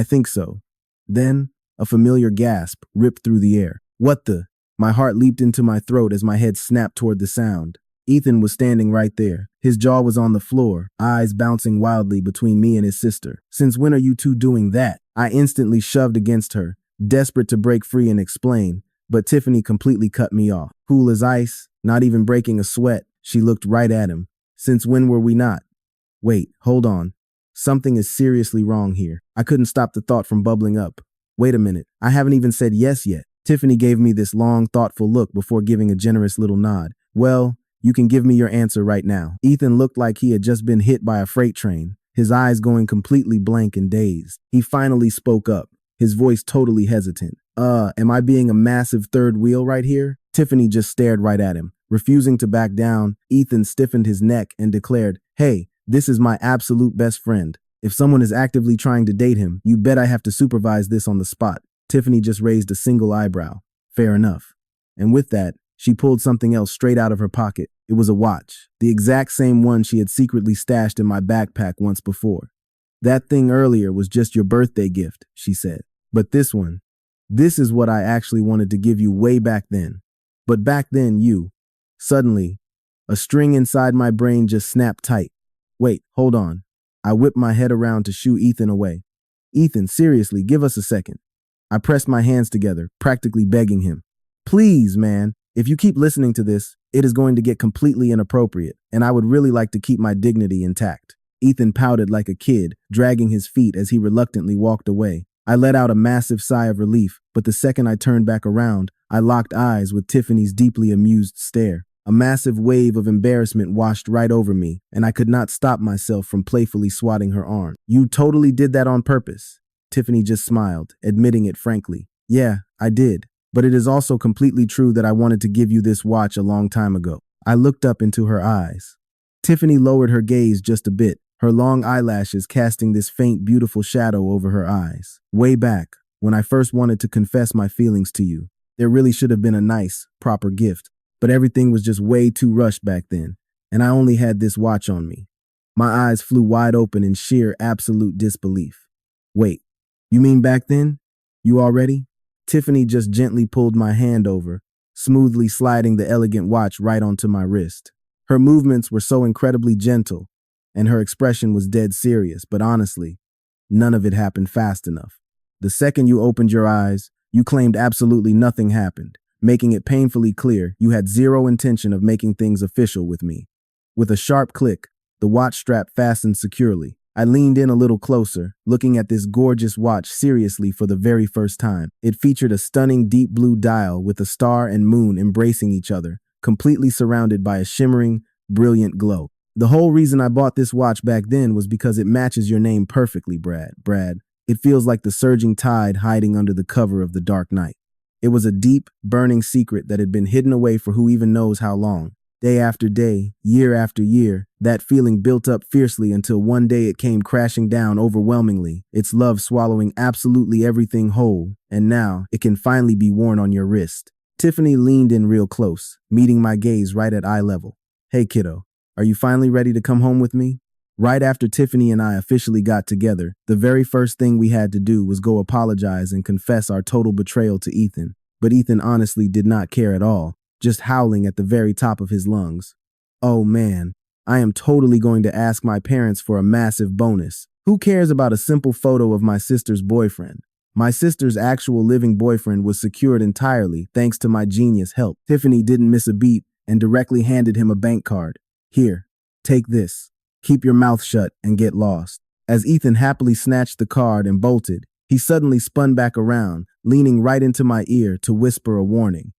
think so. Then, a familiar gasp ripped through the air. What the? My heart leaped into my throat as my head snapped toward the sound. Ethan was standing right there. His jaw was on the floor, eyes bouncing wildly between me and his sister. Since when are you two doing that? I instantly shoved against her, desperate to break free and explain, but Tiffany completely cut me off. Cool as ice, not even breaking a sweat, she looked right at him. Since when were we not? Wait, hold on. Something is seriously wrong here. I couldn't stop the thought from bubbling up. Wait a minute, I haven't even said yes yet. Tiffany gave me this long, thoughtful look before giving a generous little nod. Well, you can give me your answer right now. Ethan looked like he had just been hit by a freight train, his eyes going completely blank and dazed. He finally spoke up, his voice totally hesitant. Am I being a massive third wheel right here? Tiffany just stared right at him. Refusing to back down, Ethan stiffened his neck and declared, Hey, this is my absolute best friend. If someone is actively trying to date him, you bet I have to supervise this on the spot. Tiffany just raised a single eyebrow. Fair enough. And with that, she pulled something else straight out of her pocket. It was a watch, the exact same one she had secretly stashed in my backpack once before. That thing earlier was just your birthday gift, she said. But this one, this is what I actually wanted to give you way back then. But back then, suddenly, a string inside my brain just snapped tight. Wait, hold on. I whipped my head around to shoo Ethan away. Ethan, seriously, give us a second. I pressed my hands together, practically begging him. Please, man, if you keep listening to this, it is going to get completely inappropriate, and I would really like to keep my dignity intact. Ethan pouted like a kid, dragging his feet as he reluctantly walked away. I let out a massive sigh of relief, but the second I turned back around, I locked eyes with Tiffany's deeply amused stare. A massive wave of embarrassment washed right over me, and I could not stop myself from playfully swatting her arm. You totally did that on purpose. Tiffany just smiled, admitting it frankly. Yeah, I did. But it is also completely true that I wanted to give you this watch a long time ago. I looked up into her eyes. Tiffany lowered her gaze just a bit, her long eyelashes casting this faint, beautiful shadow over her eyes. Way back, when I first wanted to confess my feelings to you, there really should have been a nice, proper gift. But everything was just way too rushed back then, and I only had this watch on me. My eyes flew wide open in sheer, absolute disbelief. Wait, you mean back then? You already? Tiffany just gently pulled my hand over, smoothly sliding the elegant watch right onto my wrist. Her movements were so incredibly gentle, and her expression was dead serious, but honestly, none of it happened fast enough. The second you opened your eyes, you claimed absolutely nothing happened, making it painfully clear you had zero intention of making things official with me. With a sharp click, the watch strap fastened securely. I leaned in a little closer, looking at this gorgeous watch seriously for the very first time. It featured a stunning deep blue dial with a star and moon embracing each other, completely surrounded by a shimmering, brilliant glow. The whole reason I bought this watch back then was because it matches your name perfectly, Brad. It feels like the surging tide hiding under the cover of the dark night. It was a deep, burning secret that had been hidden away for who even knows how long. Day after day, year after year, that feeling built up fiercely until one day it came crashing down overwhelmingly, its love swallowing absolutely everything whole, and now it can finally be worn on your wrist. Tiffany leaned in real close, meeting my gaze right at eye level. Hey kiddo, are you finally ready to come home with me? Right after Tiffany and I officially got together, the very first thing we had to do was go apologize and confess our total betrayal to Ethan. But Ethan honestly did not care at all, just howling at the very top of his lungs. Oh man, I am totally going to ask my parents for a massive bonus. Who cares about a simple photo of my sister's boyfriend? My sister's actual living boyfriend was secured entirely thanks to my genius help. Tiffany didn't miss a beat and directly handed him a bank card. Here, take this. Keep your mouth shut and get lost. As Ethan happily snatched the card and bolted, He suddenly spun back around, leaning right into my ear to whisper a warning.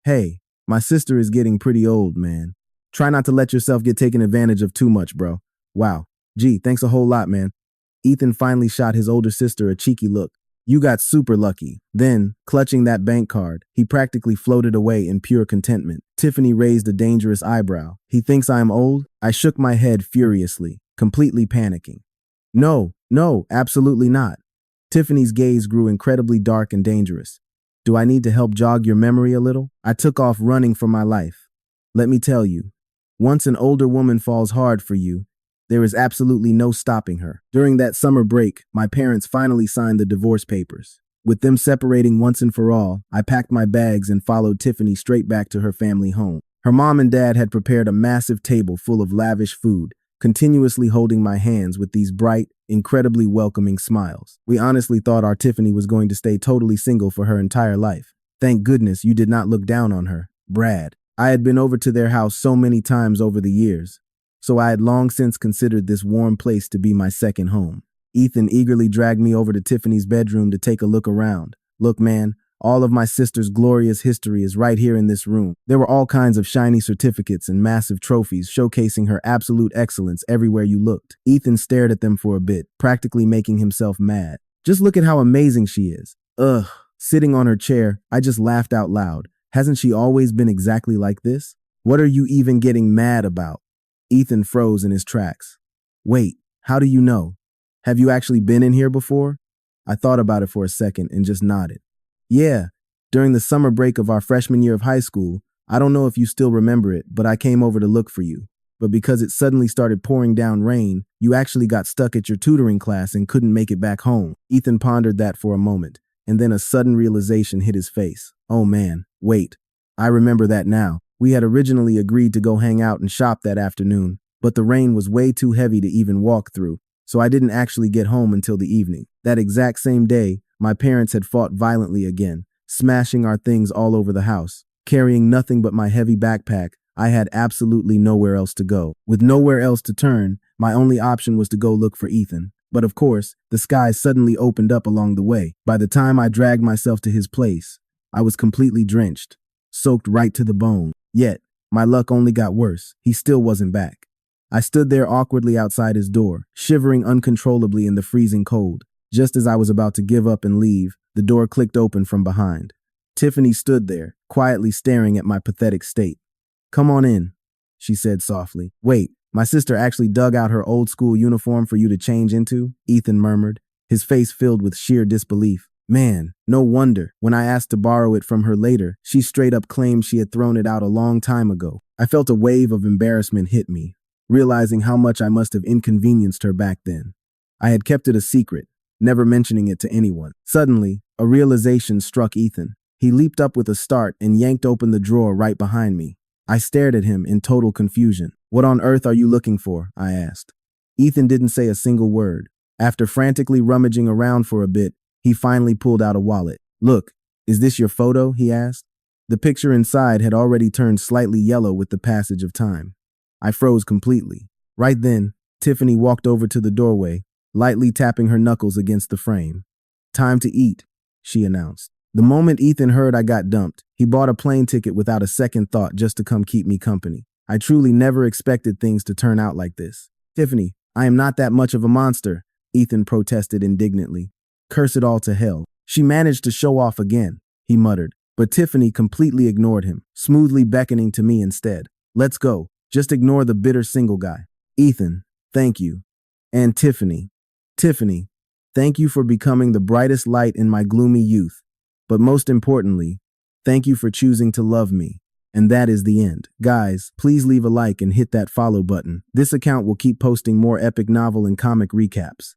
Hey, my sister is getting pretty old, man. Try not to let yourself get taken advantage of too much, bro. Wow. Gee, thanks a whole lot, man. Ethan finally shot his older sister a cheeky look. You got super lucky. Then, clutching that bank card, he practically floated away in pure contentment. Tiffany raised a dangerous eyebrow. He thinks I am old? I shook my head furiously, completely panicking. No, absolutely not. Tiffany's gaze grew incredibly dark and dangerous. Do I need to help jog your memory a little? I took off running for my life. Let me tell you, once an older woman falls hard for you, there is absolutely no stopping her. During that summer break, my parents finally signed the divorce papers. With them separating once and for all, I packed my bags and followed Tiffany straight back to her family home. Her mom and dad had prepared a massive table full of lavish food, continuously holding my hands with these bright, incredibly welcoming smiles. We honestly thought our Tiffany was going to stay totally single for her entire life. Thank goodness you did not look down on her, Brad. I had been over to their house so many times over the years, so I had long since considered this warm place to be my second home. Ethan eagerly dragged me over to Tiffany's bedroom to take a look around. Look, man, all of my sister's glorious history is right here in this room. There were all kinds of shiny certificates and massive trophies showcasing her absolute excellence everywhere you looked. Ethan stared at them for a bit, practically making himself mad. Just look at how amazing she is. Ugh. Sitting on her chair, I just laughed out loud. Hasn't she always been exactly like this? What are you even getting mad about? Ethan froze in his tracks. Wait, how do you know? Have you actually been in here before? I thought about it for a second and just nodded. Yeah, during the summer break of our freshman year of high school, I don't know if you still remember it, but I came over to look for you. But because it suddenly started pouring down rain, you actually got stuck at your tutoring class and couldn't make it back home. Ethan pondered that for a moment, and then a sudden realization hit his face. Oh man, wait. I remember that now. We had originally agreed to go hang out and shop that afternoon, but the rain was way too heavy to even walk through, so I didn't actually get home until the evening. That exact same day, my parents had fought violently again, smashing our things all over the house. Carrying nothing but my heavy backpack, I had absolutely nowhere else to go. With nowhere else to turn, my only option was to go look for Ethan. But of course, the sky suddenly opened up along the way. By the time I dragged myself to his place, I was completely drenched, soaked right to the bone. Yet, my luck only got worse. He still wasn't back. I stood there awkwardly outside his door, shivering uncontrollably in the freezing cold. Just as I was about to give up and leave, the door clicked open from behind. Tiffany stood there, quietly staring at my pathetic state. Come on in, she said softly. Wait, my sister actually dug out her old school uniform for you to change into? Ethan murmured, his face filled with sheer disbelief. Man, no wonder. When I asked to borrow it from her later, she straight up claimed she had thrown it out a long time ago. I felt a wave of embarrassment hit me, realizing how much I must have inconvenienced her back then. I had kept it a secret, never mentioning it to anyone. Suddenly, a realization struck Ethan. He leaped up with a start and yanked open the drawer right behind me. I stared at him in total confusion. What on earth are you looking for? I asked. Ethan didn't say a single word. After frantically rummaging around for a bit, he finally pulled out a wallet. Look, is this your photo? He asked. The picture inside had already turned slightly yellow with the passage of time. I froze completely. Right then, Tiffany walked over to the doorway, lightly tapping her knuckles against the frame. Time to eat, she announced. The moment Ethan heard I got dumped, he bought a plane ticket without a second thought just to come keep me company. I truly never expected things to turn out like this. Tiffany, I am not that much of a monster, Ethan protested indignantly. Curse it all to hell. She managed to show off again, he muttered, but Tiffany completely ignored him, smoothly beckoning to me instead. Let's go. Just ignore the bitter single guy. Ethan, thank you. And Tiffany, thank you for becoming the brightest light in my gloomy youth. But most importantly, thank you for choosing to love me. And that is the end. Guys, please leave a like and hit that follow button. This account will keep posting more epic novel and comic recaps.